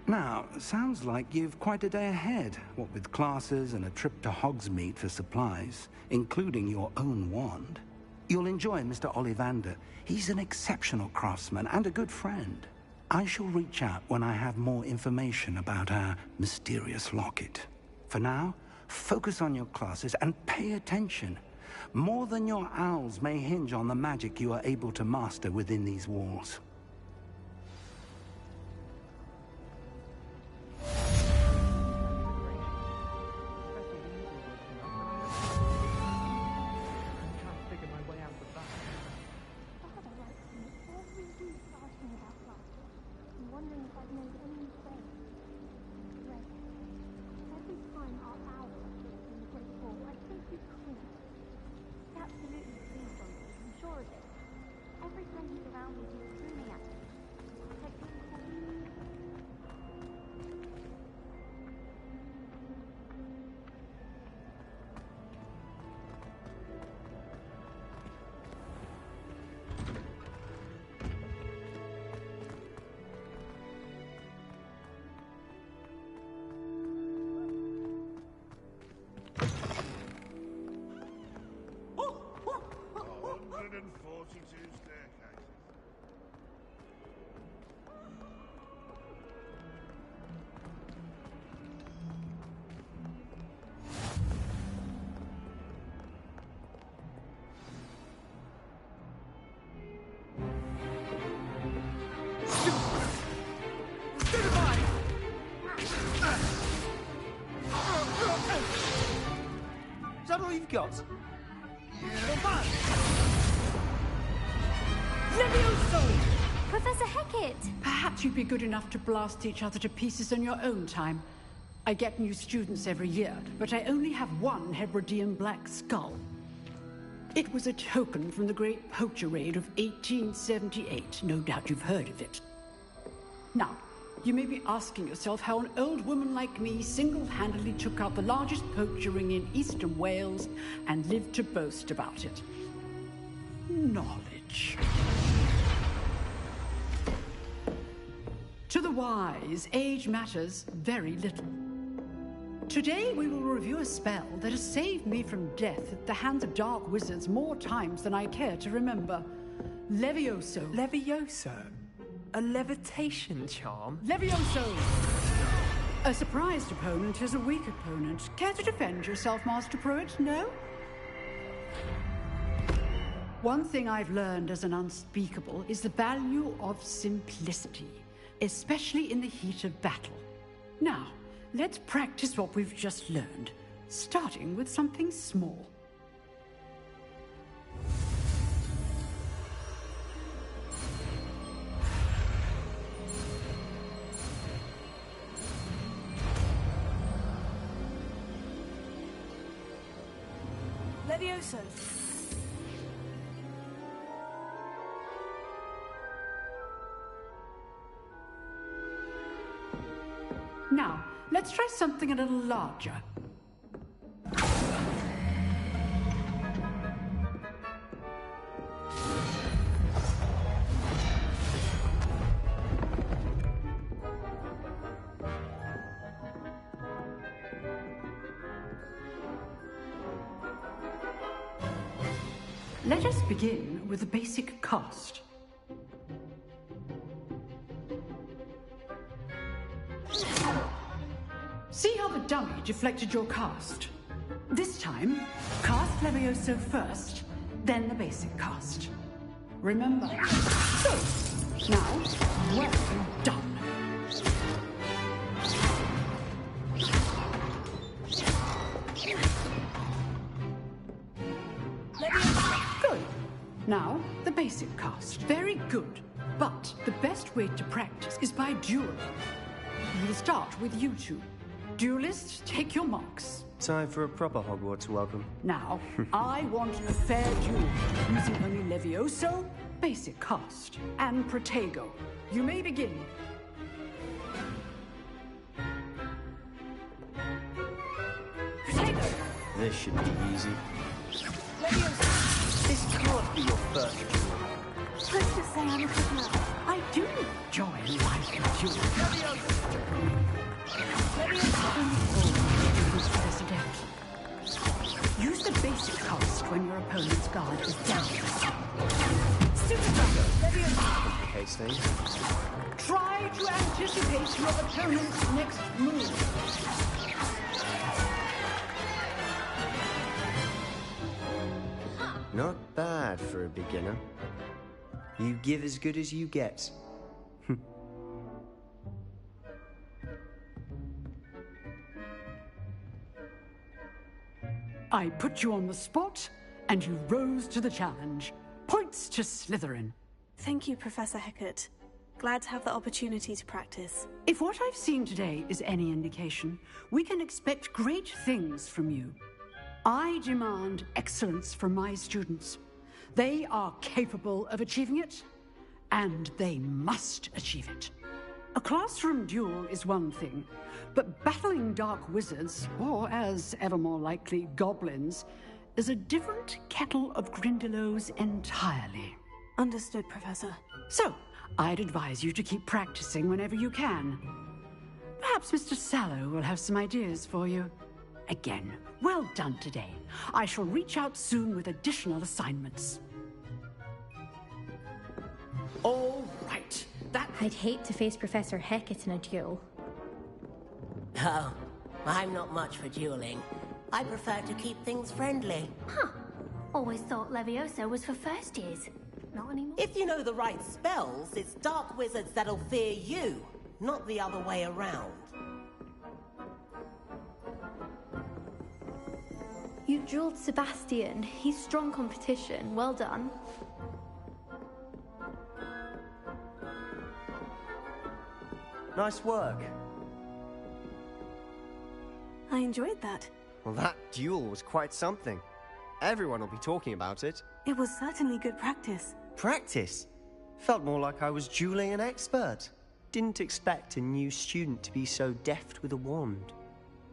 S1: Now, sounds like you've quite a day ahead, what with classes and a trip to Hogsmeade for supplies, including your own wand. You'll enjoy Mr. Ollivander. He's an exceptional craftsman and a good friend. I shall reach out when I have more information about our mysterious locket. For now, focus on your classes and pay attention. More than your owls may hinge on the magic you are able to master within these walls.
S10: Is that all you've got?
S18: Levioso!
S14: Professor Hecat!
S18: Perhaps you'd be good enough to blast each other to pieces in your own time. I get new students every year, but I only have one Hebridean black skull. It was a token from the Great Poacher Raid of 1878. No doubt you've heard of it. Now, you may be asking yourself how an old woman like me single-handedly took out the largest poacher ring in eastern Wales and lived to boast about it. Knowledge. To the wise, age matters very little. Today we will review a spell that has saved me from death at the hands of dark wizards more times than I care to remember. Levioso.
S10: Levioso? A levitation charm?
S18: Levioso! A surprised opponent is a weak opponent. Care to defend yourself, Master Pruitt? No? One thing I've learned as an unspeakable is the value of simplicity, especially in the heat of battle. Now, let's practice what we've just learned, starting with something small.
S2: Levioso.
S18: Now, let's try something a little larger. Let us begin with the basic cast. See how the dummy deflected your cast? This time, cast Levioso first, then the basic cast. Remember. So, now, well done. Good. Now, the basic cast. Very good. But the best way to practice is by dueling. We'll start with you two. Duelists, take your marks.
S11: Time for a proper Hogwarts welcome.
S18: Now, I want a fair duel, using only Levioso, basic cast, and Protego. You may begin. Protego!
S11: This should be easy.
S18: Levioso,
S11: This can't be your first duel.
S2: Let's just say I'm a prisoner. I do
S18: Joy lies in duel. This adept. Use the basic cast when your opponent's guard is down.
S11: Case thing.
S18: Try to anticipate your opponent's next move.
S11: Not bad for a beginner. You give as good as you get.
S18: I put you on the spot, and you rose to the challenge. Points to Slytherin.
S2: Thank you, Professor Hecat. Glad to have the opportunity to practice.
S18: If what I've seen today is any indication, we can expect great things from you. I demand excellence from my students. They are capable of achieving it, and they must achieve it. A classroom duel is one thing, but battling dark wizards, or as ever more likely, goblins, is a different kettle of Grindylows entirely.
S2: Understood, Professor.
S18: So, I'd advise you to keep practicing whenever you can. Perhaps Mr. Sallow will have some ideas for you. Again, well done today. I shall reach out soon with additional assignments. All right.
S13: I'd hate to face Professor Hecat in a duel.
S19: Oh, I'm not much for dueling. I prefer to keep things friendly.
S14: Huh. Always thought Leviosa was for first years. Not anymore.
S19: If you know the right spells, it's dark wizards that'll fear you, not the other way around.
S13: You dueled Sebastian. He's strong competition. Well done.
S11: Nice work.
S2: I enjoyed that.
S11: Well, that duel was quite something. Everyone will be talking about it.
S2: It was certainly good practice.
S11: Practice? Felt more like I was dueling an expert. Didn't expect a new student to be so deft with a wand.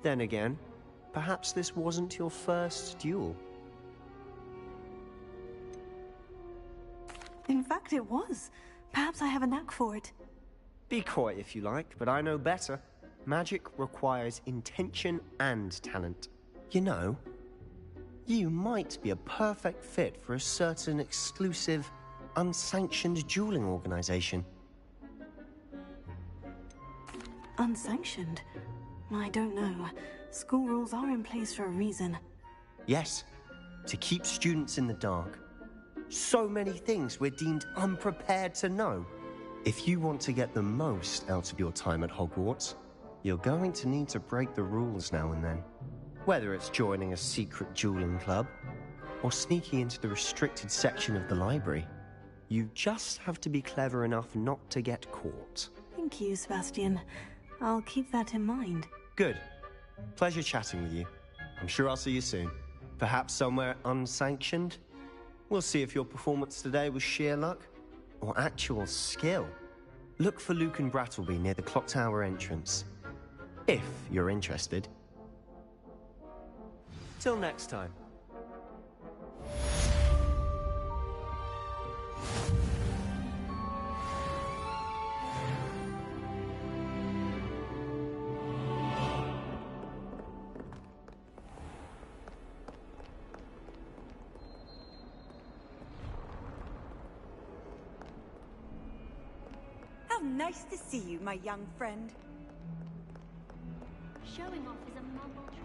S11: Then again, perhaps this wasn't your first duel.
S2: In fact, it was. Perhaps I have a knack for it.
S11: Be coy if you like, but I know better. Magic requires intention and talent. You know, you might be a perfect fit for a certain exclusive, unsanctioned dueling organization.
S2: Unsanctioned? I don't know. School rules are in place for a reason.
S11: Yes, to keep students in the dark. So many things we're deemed unprepared to know. If you want to get the most out of your time at Hogwarts, you're going to need to break the rules now and then. Whether it's joining a secret dueling club, or sneaking into the restricted section of the library, you just have to be clever enough not to get caught.
S2: Thank you, Sebastian. I'll keep that in mind.
S11: Good. Pleasure chatting with you. I'm sure I'll see you soon. Perhaps somewhere unsanctioned? We'll see if your performance today was sheer luck or actual skill. Look for Luke and Brattleby near the clock tower entrance. If you're interested. Till next time.
S17: How nice to see you, my young friend.
S14: Showing off is a mumble trick.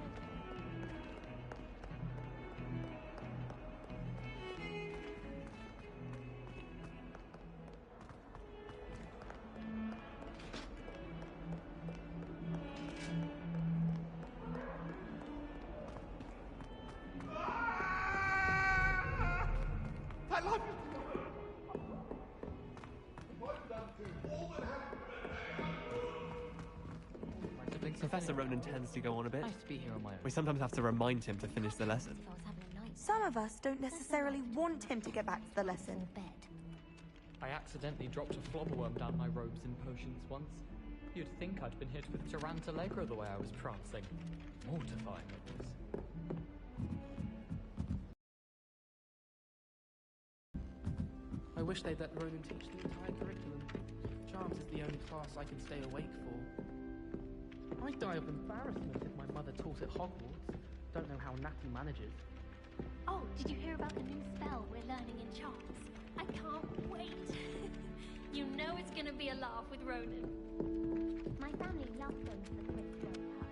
S20: I love you.
S12: Professor Ronan tends to go on a bit.
S10: Nice to be here on my own.
S12: We sometimes have to remind him to finish the lesson.
S17: Some of us don't necessarily want him to get back to the lesson.
S10: I accidentally dropped a flobberworm down my robes and potions once. You'd think I'd been hit with Tarantallegra the way I was prancing. Mortifying it was.
S12: wish they'd let Ronan teach the entire curriculum. Charms is the only class I can stay awake for. I'd die of embarrassment if my mother taught at Hogwarts. Don't know how Natty manages.
S14: Oh, did you hear about the new spell we're learning in Charms? I can't wait. You know it's gonna be a laugh with Ronan. My family loved going to the crypt growing up.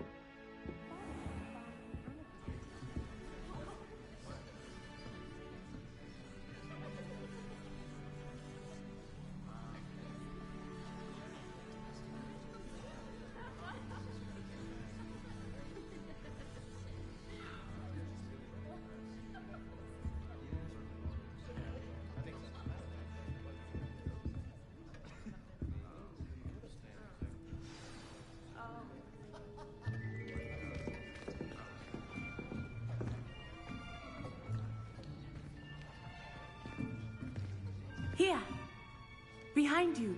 S20: Here. Behind you.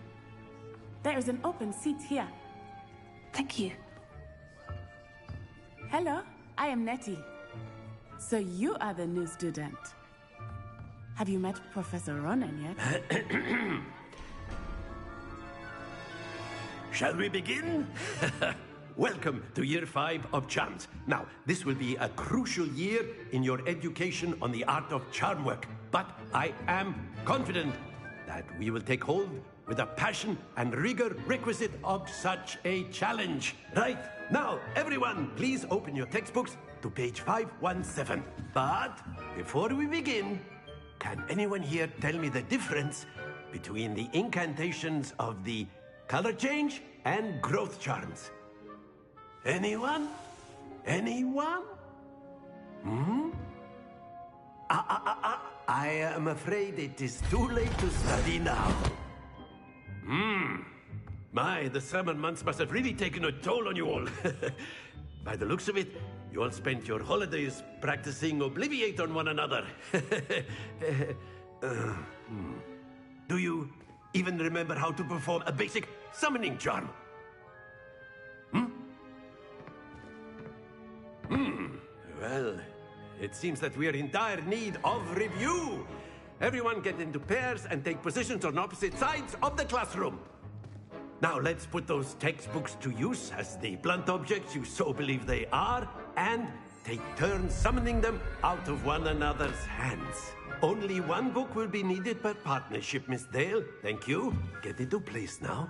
S20: There is an open seat here.
S2: Thank you.
S20: Hello, I am Nettie. So you are the new student. Have you met Professor Ronan yet?
S21: Shall we begin? Welcome to Year 5 of Charms. Now, this will be a crucial year in your education on the art of charm work. But I am confident that we will take hold with the passion and rigor requisite of such a challenge. Right, now, everyone, please open your textbooks to page 517. But before we begin, can anyone here tell me the difference between the incantations of the color change and growth charms? Anyone? Anyone? I am afraid it is too late to study now. My, the summer months must have really taken a toll on you all. By the looks of it, you all spent your holidays practicing Obliviate on one another. Do you even remember how to perform a basic summoning charm? Well, it seems that we are in dire need of review. Everyone get into pairs and take positions on opposite sides of the classroom. Now let's put those textbooks to use as the blunt objects you so believe they are, and take turns summoning them out of one another's hands. Only one book will be needed per partnership, Miss Dale. Thank you. Get into place now.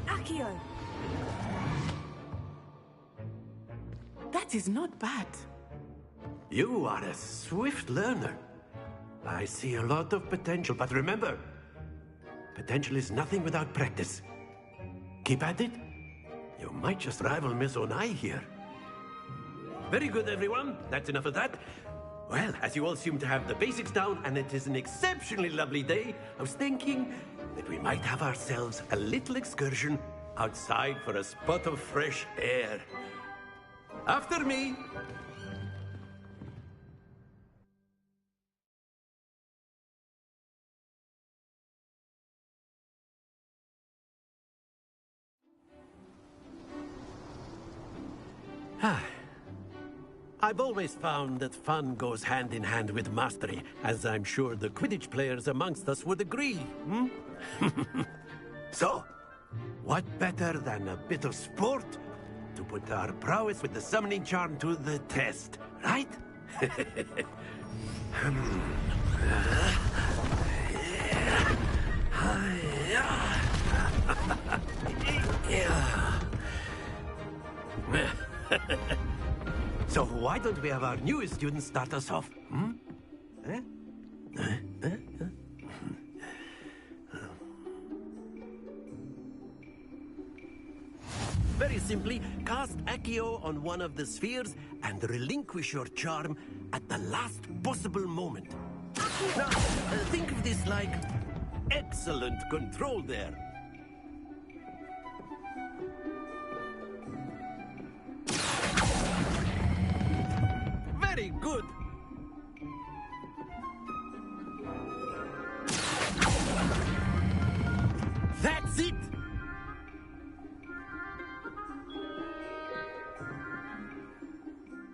S20: Akio! That is not bad.
S21: You are a swift learner. I see a lot of potential, but remember, potential is nothing without practice. Keep at it. You might just rival Miss Onai here. Very good, everyone. That's enough of that. Well, as you all seem to have the basics down, and it is an exceptionally lovely day, I was thinking that we might have ourselves a little excursion outside for a spot of fresh air. After me! I've always found that fun goes hand in hand with mastery, as I'm sure the Quidditch players amongst us would agree, So, what better than a bit of sport to put our prowess with the summoning charm to the test, right? Yeah. So why don't we have our newest student start us off? Hmm? Eh? Very simply, cast Accio on one of the spheres and relinquish your charm at the last possible moment. Now, think of this like excellent control there. Very good. That's it.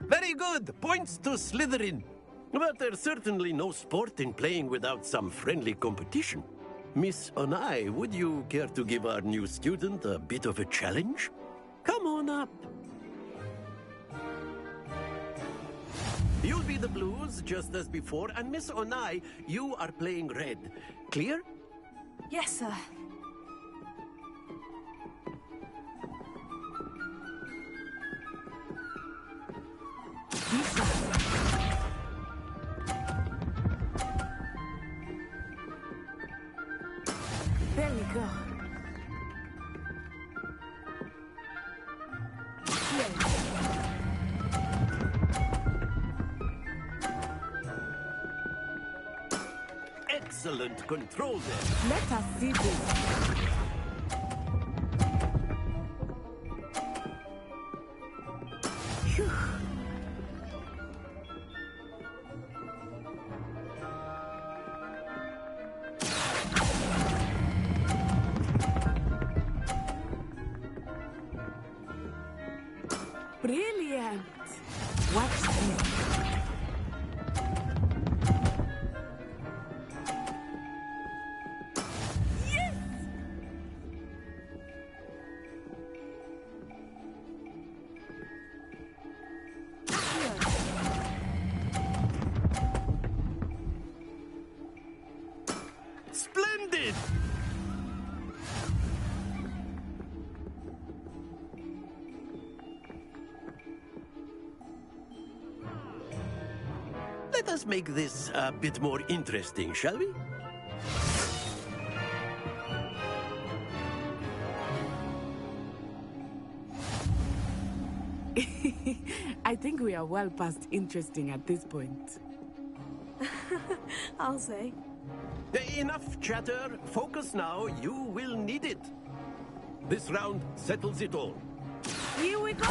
S21: Very good. Points to Slytherin. But there's certainly no sport in playing without some friendly competition. Miss Onai, would you care to give our new student a bit of a challenge? Come on up. You'll be the blues, just as before, and Miss Onai, you are playing red. Clear?
S17: Yes, sir.
S20: There we go.
S21: Excellent control there.
S20: Let us see this. Phew. Brilliant! Watch this. Yes!
S21: Splendid! Let us make this a bit more interesting, shall we?
S20: I think we are well past interesting at this point.
S17: I'll say.
S21: Enough chatter. Focus now. You will need it. This round settles it all.
S20: Here we go!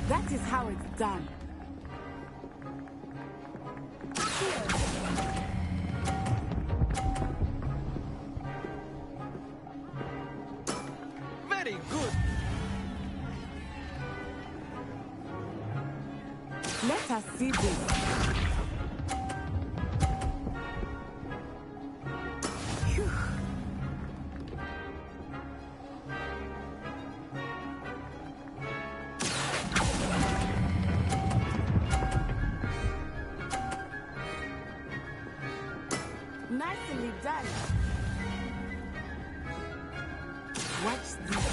S20: That is how it's done.
S21: Very good.
S20: Let us see this. Phew. Nicely done. Watch this.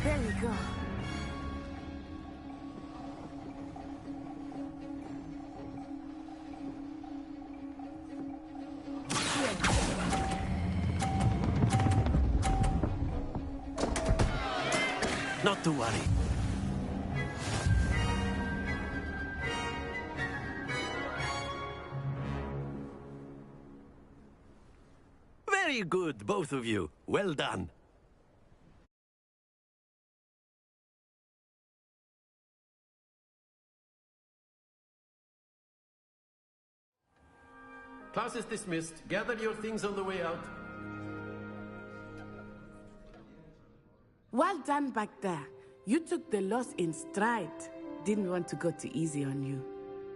S20: There we go.
S21: Not to worry. Very good, both of you. Well done. Class is dismissed. Gather your things on the way out.
S20: Well done back there. You took the loss in stride. Didn't want to go too easy on you.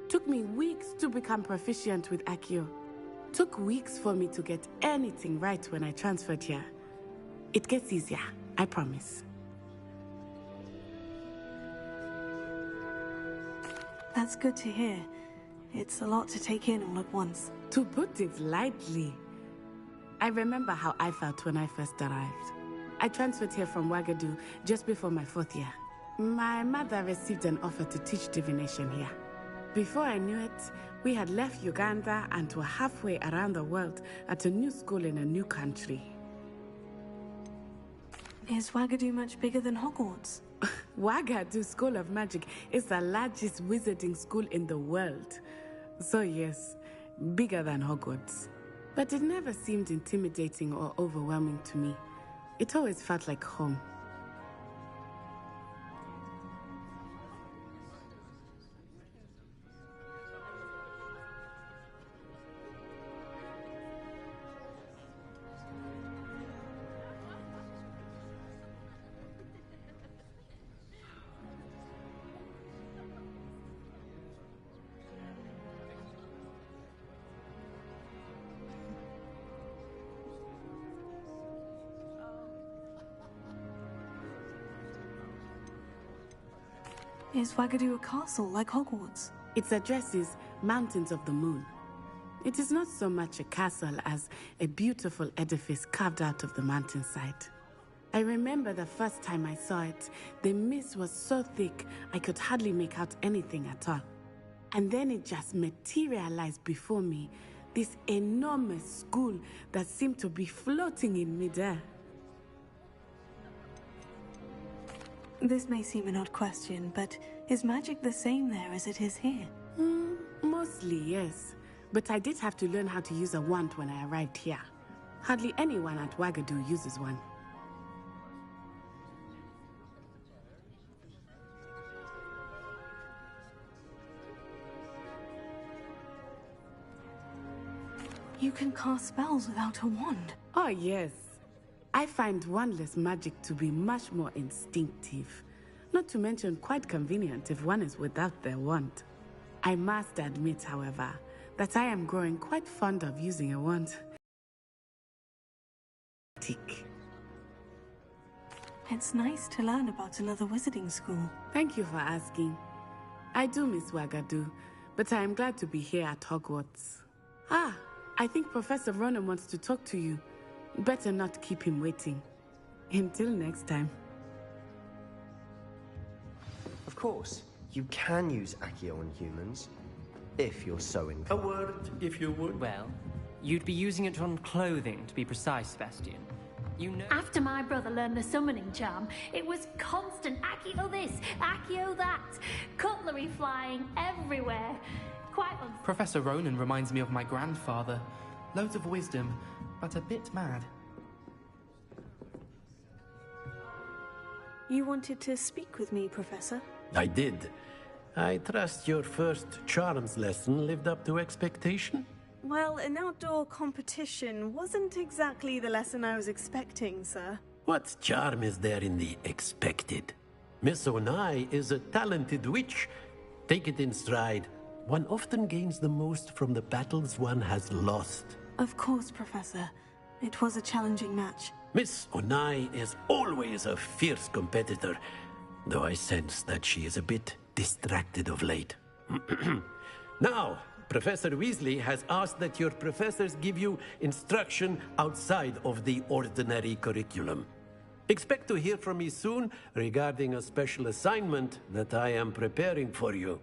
S20: Took me weeks to become proficient with Accio. Took weeks for me to get anything right when I transferred here. It gets easier, I promise.
S2: That's good to hear. It's a lot to take in all at once.
S20: To put it lightly, I remember how I felt when I first arrived. I transferred here from Wagadu just before my 4th year. My mother received an offer to teach divination here. Before I knew it, we had left Uganda and were halfway around the world at a new school in a new country.
S2: Is Wagadu much bigger than Hogwarts?
S20: Wagadu School of Magic is the largest wizarding school in the world. So yes, bigger than Hogwarts. But it never seemed intimidating or overwhelming to me. It always felt like home.
S2: Is Wagadu a castle like Hogwarts?
S20: Its address is Mountains of the Moon. It is not so much a castle as a beautiful edifice carved out of the mountainside. I remember the first time I saw it, the mist was so thick I could hardly make out anything at all. And then it just materialized before me, this enormous school that seemed to be floating in midair.
S2: This may seem an odd question, but is magic the same there as it is here?
S20: Mostly, yes. But I did have to learn how to use a wand when I arrived here. Hardly anyone at Wagadu uses one.
S2: You can cast spells without a wand?
S20: Oh, yes. I find wandless magic to be much more instinctive. Not to mention quite convenient if one is without their wand. I must admit, however, that I am growing quite fond of using a wand.
S2: It's nice to learn about another wizarding school.
S20: Thank you for asking. I do miss Wagadu, but I am glad to be here at Hogwarts. Ah, I think Professor Ronan wants to talk to you. Better not keep him waiting. Until next time.
S11: Of course, you can use Accio on humans, if you're so inclined.
S21: A word, if you would.
S15: Well, you'd be using it on clothing, to be precise, Sebastian. You know...
S14: After my brother learned the summoning charm, it was constant Accio this, Accio that. Cutlery flying everywhere. Quite
S12: Professor Ronan reminds me of my grandfather. Loads of wisdom, but a bit mad.
S2: You wanted to speak with me, Professor?
S21: I did. I trust your first charms lesson lived up to expectation?
S17: Well, an outdoor competition wasn't exactly the lesson I was expecting, sir.
S21: What charm is there in the expected? Miss Onai is a talented witch. Take it in stride. One often gains the most from the battles one has lost.
S2: Of course, Professor. It was a challenging match.
S21: Miss Onai is always a fierce competitor, though I sense that she is a bit distracted of late. Now, Professor Weasley has asked that your professors give you instruction outside of the ordinary curriculum. Expect to hear from me soon regarding a special assignment that I am preparing for you.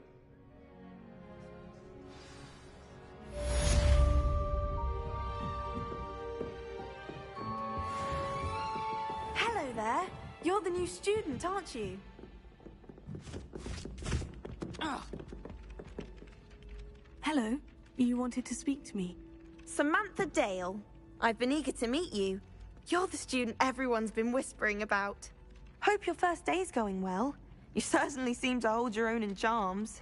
S17: Hello there. You're the new student, aren't you?
S2: Hello. You wanted to speak to me.
S17: Samantha Dale. I've been eager to meet you. You're the student everyone's been whispering about. Hope your first day's going well. You certainly seem to hold your own in charms.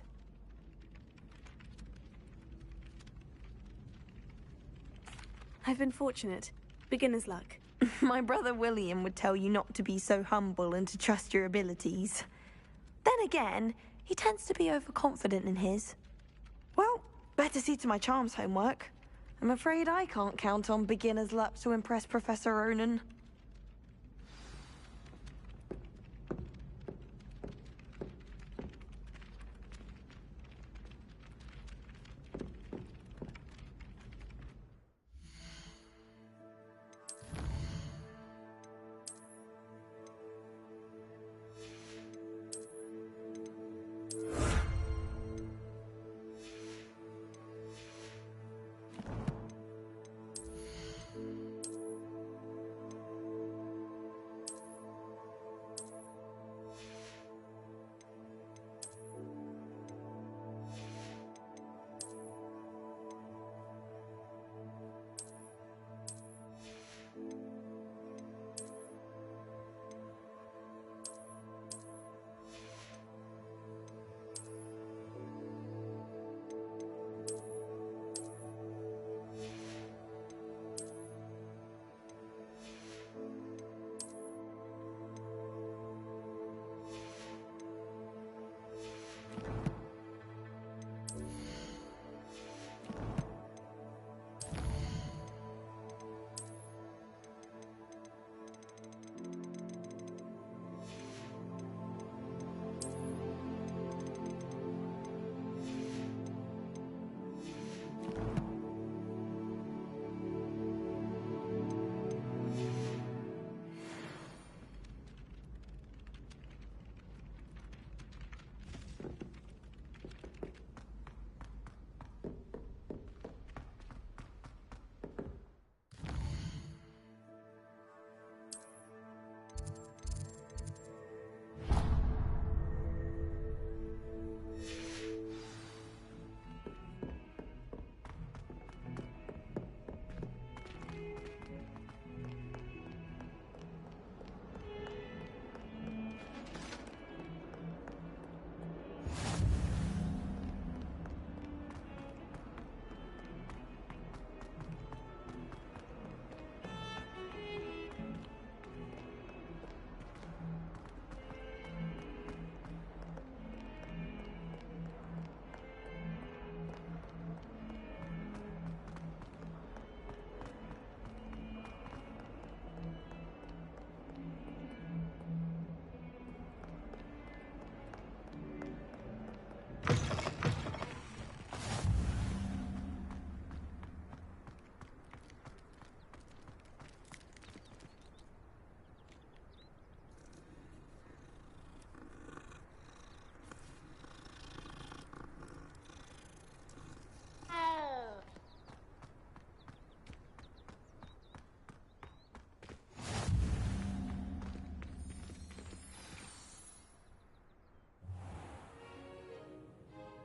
S2: I've been fortunate. Beginner's luck.
S17: My brother William would tell you not to be so humble and to trust your abilities. Then again, he tends to be overconfident in his. Well, better see to my charms homework. I'm afraid I can't count on beginner's luck to impress Professor Ronan.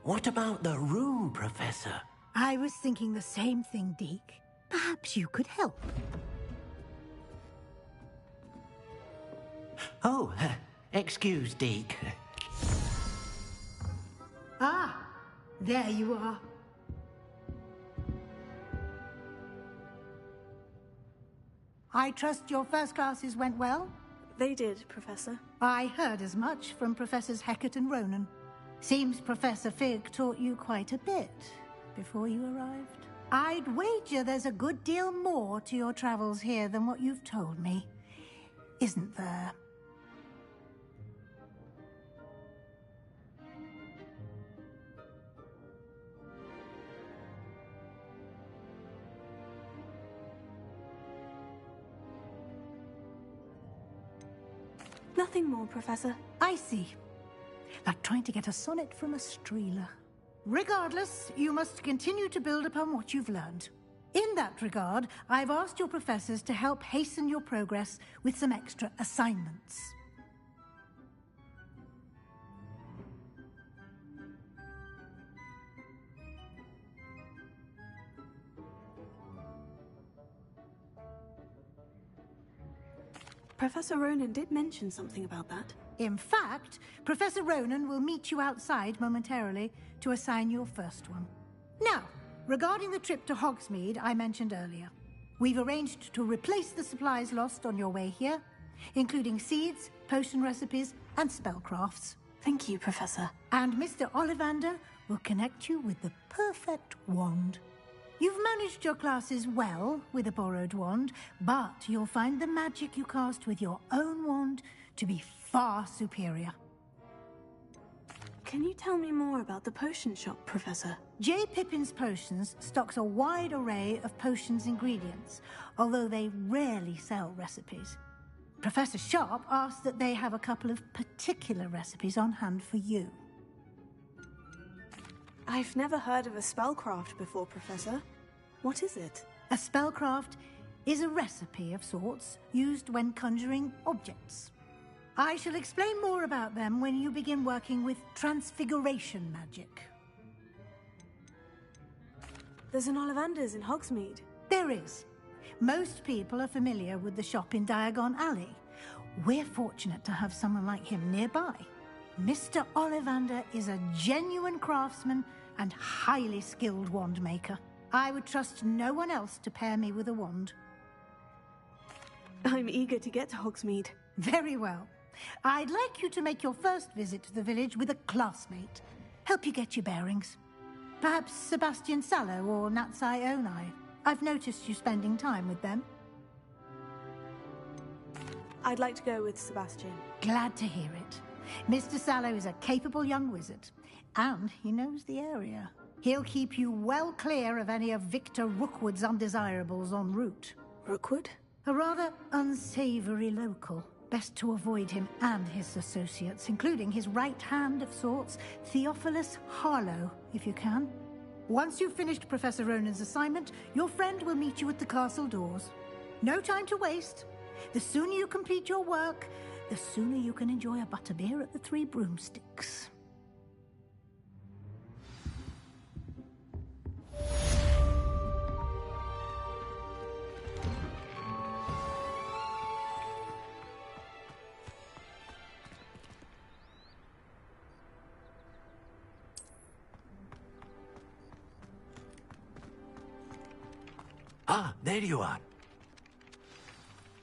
S21: What about the room, Professor?
S7: I was thinking the same thing, Deke. Perhaps you could help.
S21: Oh, excuse, Deke.
S7: Ah, there you are. I trust your first classes went well?
S2: They did, Professor.
S7: I heard as much from Professors Hecat and Ronan. Seems Professor Fig taught you quite a bit before you arrived. I'd wager there's a good deal more to your travels here than what you've told me. Isn't there?
S2: Nothing more, Professor.
S7: I see. Like trying to get a sonnet from a streeler. Regardless, you must continue to build upon what you've learned. In that regard, I've asked your professors to help hasten your progress with some extra assignments.
S2: Professor Ronan did mention something about that.
S7: In fact, Professor Ronan will meet you outside momentarily to assign your first one. Now, regarding the trip to Hogsmeade I mentioned earlier, we've arranged to replace the supplies lost on your way here, including seeds, potion recipes, and spellcrafts.
S2: Thank you, Professor.
S7: And Mr. Ollivander will connect you with the perfect wand. You've managed your classes well with a borrowed wand, but you'll find the magic you cast with your own wand to be far superior.
S2: Can you tell me more about the potion shop, Professor?
S7: J. Pippin's Potions stocks a wide array of potions ingredients, although they rarely sell recipes. Professor Sharp asked that they have a couple of particular recipes on hand for you.
S2: I've never heard of a spellcraft before, Professor. What is it?
S7: A spellcraft is a recipe of sorts used when conjuring objects. I shall explain more about them when you begin working with transfiguration magic.
S2: There's an Ollivander's in Hogsmeade.
S7: There is. Most people are familiar with the shop in Diagon Alley. We're fortunate to have someone like him nearby. Mr. Ollivander is a genuine craftsman and highly skilled wand maker. I would trust no one else to pair me with a wand.
S2: I'm eager to get to Hogsmeade.
S7: Very well. I'd like you to make your first visit to the village with a classmate. Help you get your bearings. Perhaps Sebastian Sallow or Natsai Onai. I've noticed you spending time with them.
S2: I'd like to go with Sebastian.
S7: Glad to hear it. Mr. Sallow is a capable young wizard, and he knows the area. He'll keep you well clear of any of Victor Rookwood's undesirables en route.
S2: Rookwood?
S7: A rather unsavory local. Best to avoid him and his associates, including his right hand of sorts, Theophilus Harlow, if you can. Once you've finished Professor Ronan's assignment, your friend will meet you at the castle doors. No time to waste. The sooner you complete your work, the sooner you can enjoy a butterbeer at the Three Broomsticks.
S21: Ah, there you are.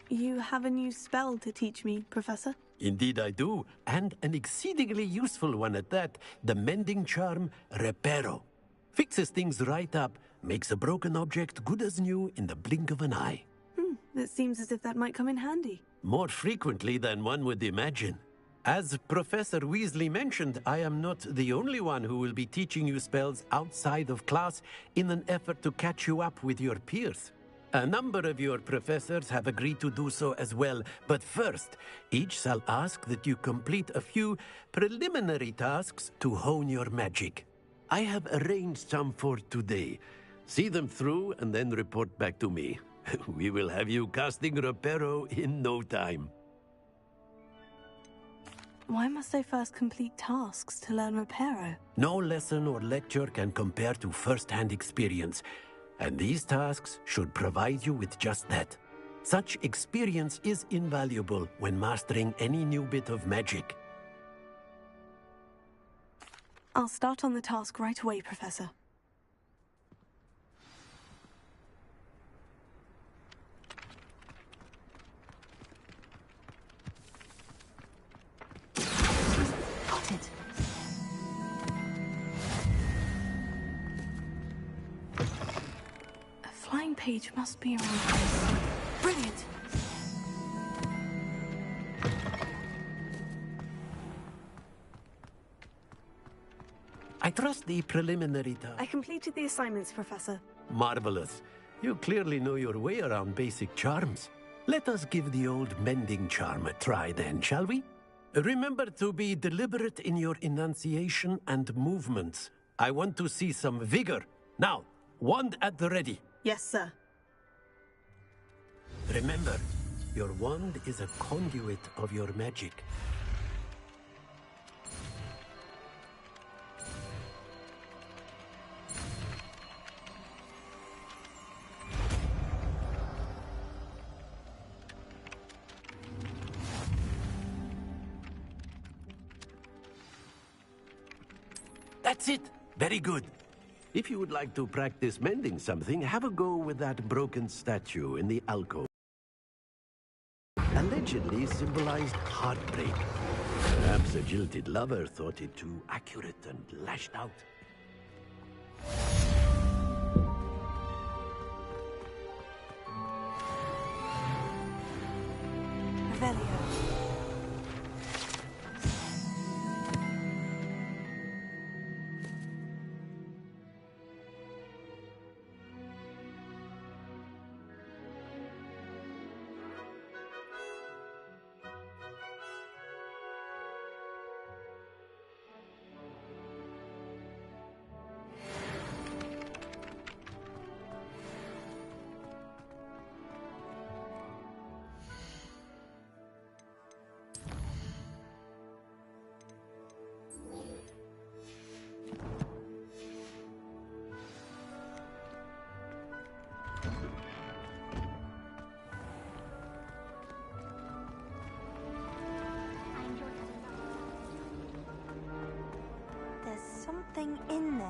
S2: You have a new spell to teach me, Professor?
S21: Indeed I do, and an exceedingly useful one at that. The mending charm, Reparo. Fixes things right up, makes a broken object good as new in the blink of an eye.
S2: It seems as if that might come in handy.
S21: More frequently than one would imagine. As Professor Weasley mentioned, I am not the only one who will be teaching you spells outside of class in an effort to catch you up with your peers. A number of your professors have agreed to do so as well, but first, each shall ask that you complete a few preliminary tasks to hone your magic. I have arranged some for today. See them through and then report back to me. We will have you casting Reparo in no time.
S2: why must I first complete tasks to learn Reparo?
S21: No lesson or lecture can compare to first-hand experience, and these tasks should provide you with just that. Such experience is invaluable when mastering any new bit of magic.
S2: I'll start on the task right away, Professor. Got it. A flying page must be around here. Brilliant!
S21: I trust the preliminary
S2: I completed the assignments, Professor.
S21: Marvelous. You clearly know your way around basic charms. Let us give the old mending charm a try then, shall we? Remember to be deliberate in your enunciation and movements. I want to see some vigor. Now, wand at the ready.
S2: Yes, sir.
S21: Remember, your wand is a conduit of your magic. That's it. Very good. If you would like to practice mending something, have a go with that broken statue in the alcove. Allegedly symbolized heartbreak. Perhaps a jilted lover thought it too accurate and lashed out.
S2: Revelio.
S17: There's something in there.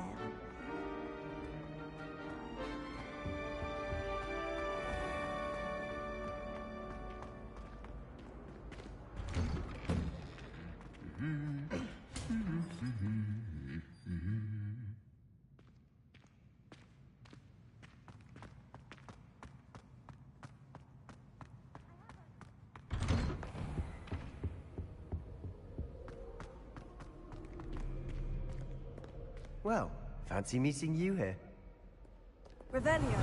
S11: Well, fancy meeting you here.
S2: Revelio.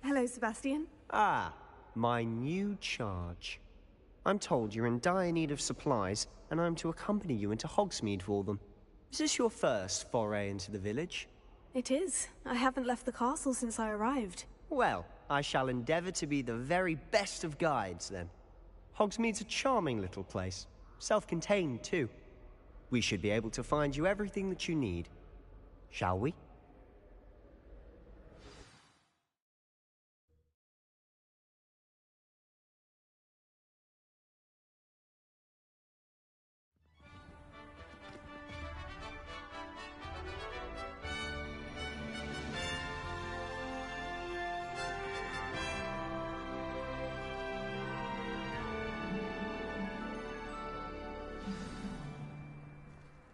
S2: Hello, Sebastian.
S11: Ah, my new charge. I'm told you're in dire need of supplies, and I'm to accompany you into Hogsmeade for them. Is this your first foray into the village?
S2: It is. I haven't left the castle since I arrived.
S11: Well, I shall endeavor to be the very best of guides, then. Hogsmeade's a charming little place. Self-contained, too. We should be able to find you everything that you need. Shall we?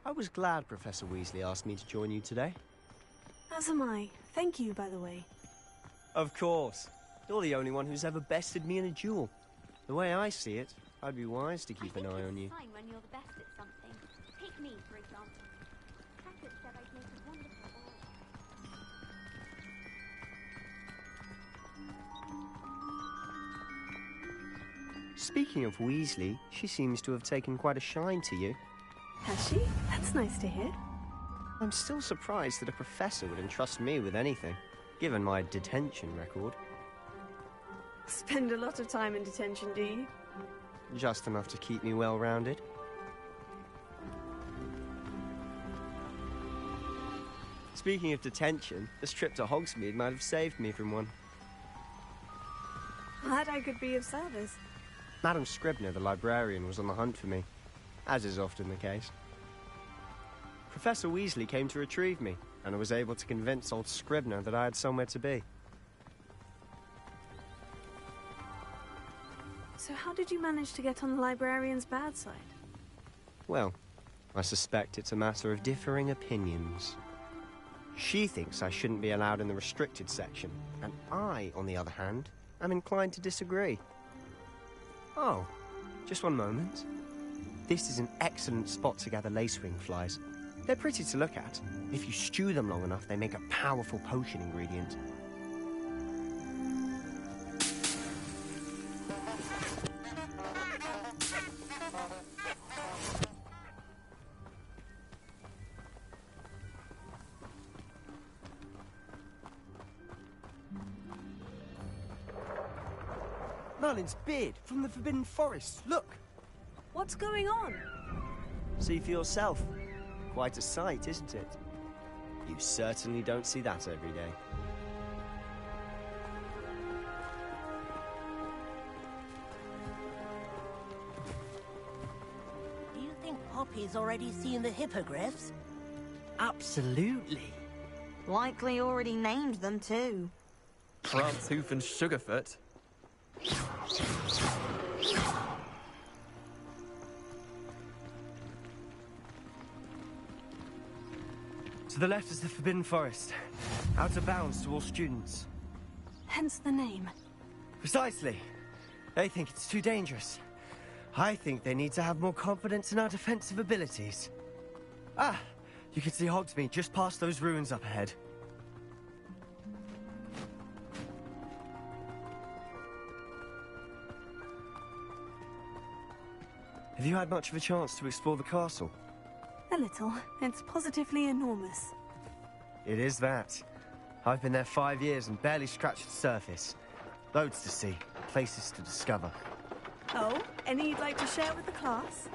S11: I was glad Professor Weasley asked me to join you today.
S2: As am I. Thank you, by the way.
S11: Of course. You're the only one who's ever bested me in a duel. The way I see it, I'd be wise to keep an eye on you.
S14: Fine when you're the best at something. Take me, for example. Cratchit said I'd make a wonderful aura.
S11: Speaking of Weasley, she seems to have taken quite a shine to you.
S2: Has she? That's nice to hear.
S11: I'm still surprised that a professor would entrust me with anything. given my detention record.
S2: Spend a lot of time in detention, do you?
S11: Just enough to keep me well-rounded. Speaking of detention, this trip to Hogsmeade might have saved me from one.
S2: Glad I could be of service.
S11: Madam Scribner, the librarian, was on the hunt for me, as is often the case. Professor Weasley came to retrieve me, and I was able to convince old Scribner that I had somewhere to be.
S2: So how did you manage to get on the librarian's bad side?
S11: Well, I suspect it's a matter of differing opinions. She thinks I shouldn't be allowed in the restricted section, and I, on the other hand, am inclined to disagree. Oh, just one moment. This is an excellent spot to gather lacewing flies. They're pretty to look at. If you stew them long enough, they make a powerful potion ingredient. Merlin's beard from the Forbidden Forest. Look!
S2: What's going on?
S11: See for yourself. Quite a sight, isn't it? You certainly don't see that every day.
S19: Do you think Poppy's already seen the hippogriffs?
S5: Absolutely.
S17: Likely already named them too.
S5: Prance, Hoof and Sugarfoot.
S11: To the left is the Forbidden Forest. Out of bounds to all students.
S2: Hence the name.
S11: Precisely. They think it's too dangerous. I think they need to have more confidence in our defensive abilities. Ah, you can see Hogsmeade just past those ruins up ahead. Have you had much of a chance to explore the castle?
S2: A little. It's positively enormous.
S11: It is that. I've been there 5 years and barely scratched the surface. Loads to see, places to discover.
S2: Oh, any you'd like to share with the class?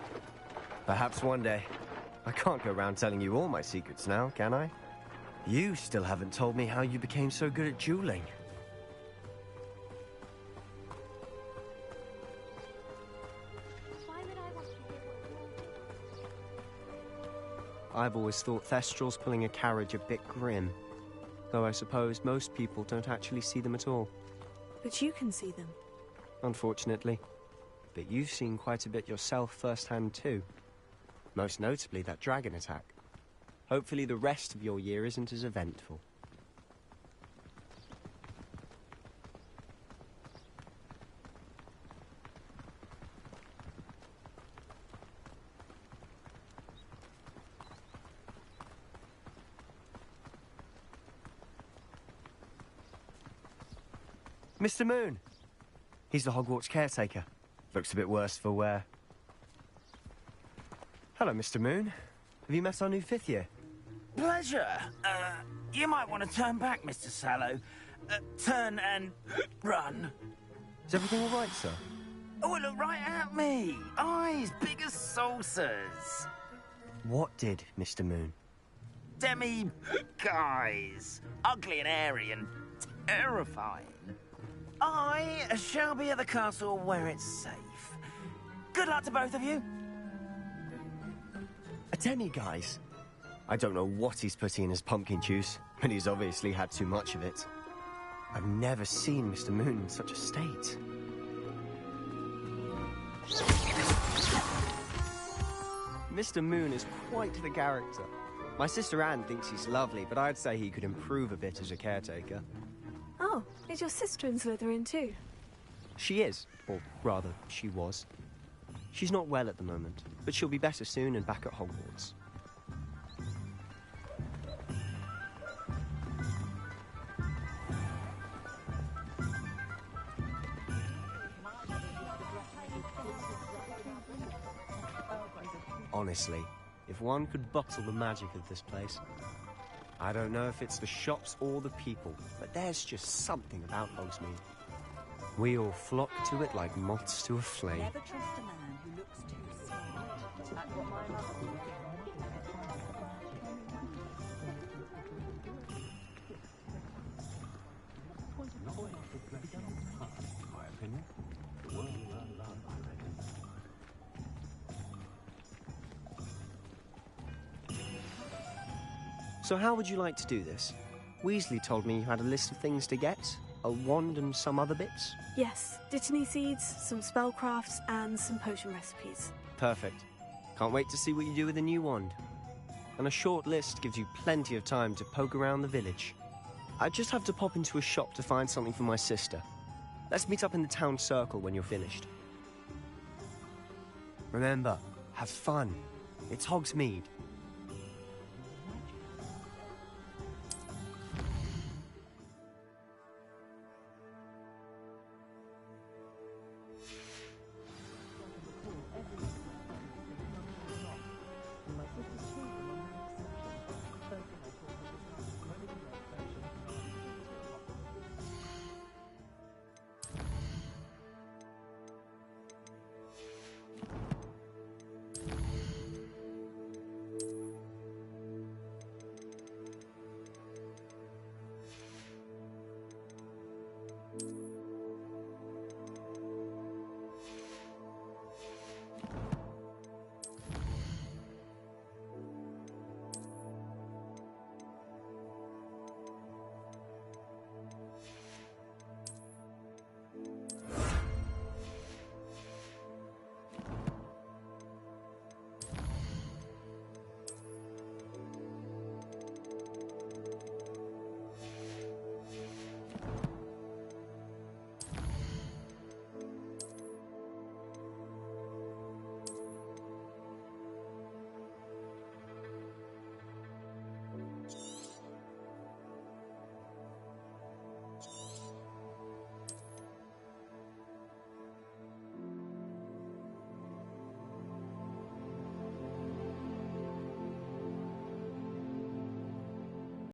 S11: Perhaps one day. I can't go around telling you all my secrets now, can I? You still haven't told me how you became so good at dueling. I've always thought Thestrals pulling a carriage a bit grim. Though I suppose most people don't actually see them at all.
S2: But you can see them.
S11: Unfortunately. But you've seen quite a bit yourself firsthand too. Most notably that dragon attack. Hopefully the rest of your year isn't as eventful. Mr. Moon! He's the Hogwarts caretaker. Looks a bit worse for wear. Hello, Mr. Moon. Have you met our new 5th year?
S8: Pleasure. You might want to turn back, Mr. Sallow. Turn and run.
S11: Is everything all right, sir?
S8: Oh, look right at me. Eyes big as saucers.
S11: What did, Mr. Moon?
S8: Guys. Ugly and airy and terrifying. I shall be at the castle where it's safe. Good luck to both of you.
S11: A demi-guise? I don't know what he's putting in his pumpkin juice, but he's obviously had too much of it. I've never seen Mr. Moon in such a state. Mr. Moon is quite the character. My sister Anne thinks he's lovely, but I'd say he could improve a bit as a caretaker.
S2: Oh, is your sister in Slytherin too?
S11: She is, or rather, she was. She's not well at the moment, but she'll be better soon and back at Hogwarts. Honestly, if one could bottle the magic of this place. I don't know if it's the shops or the people, but there's just something about Hogsmeade. We all flock to it like moths to a flame.
S6: Never trust a man who looks too smart. That's what my mother taught me.
S11: So how would you like to do this? Weasley told me you had a list of things to get, a wand and some other bits.
S2: Yes, Dittany seeds, some spellcrafts, and some potion recipes.
S11: Perfect. Can't wait to see what you do with the new wand. And a short list gives you plenty of time to poke around the village. I just have to pop into a shop to find something for my sister. Let's meet up in the town circle when you're finished. Remember, have fun. It's Hogsmeade.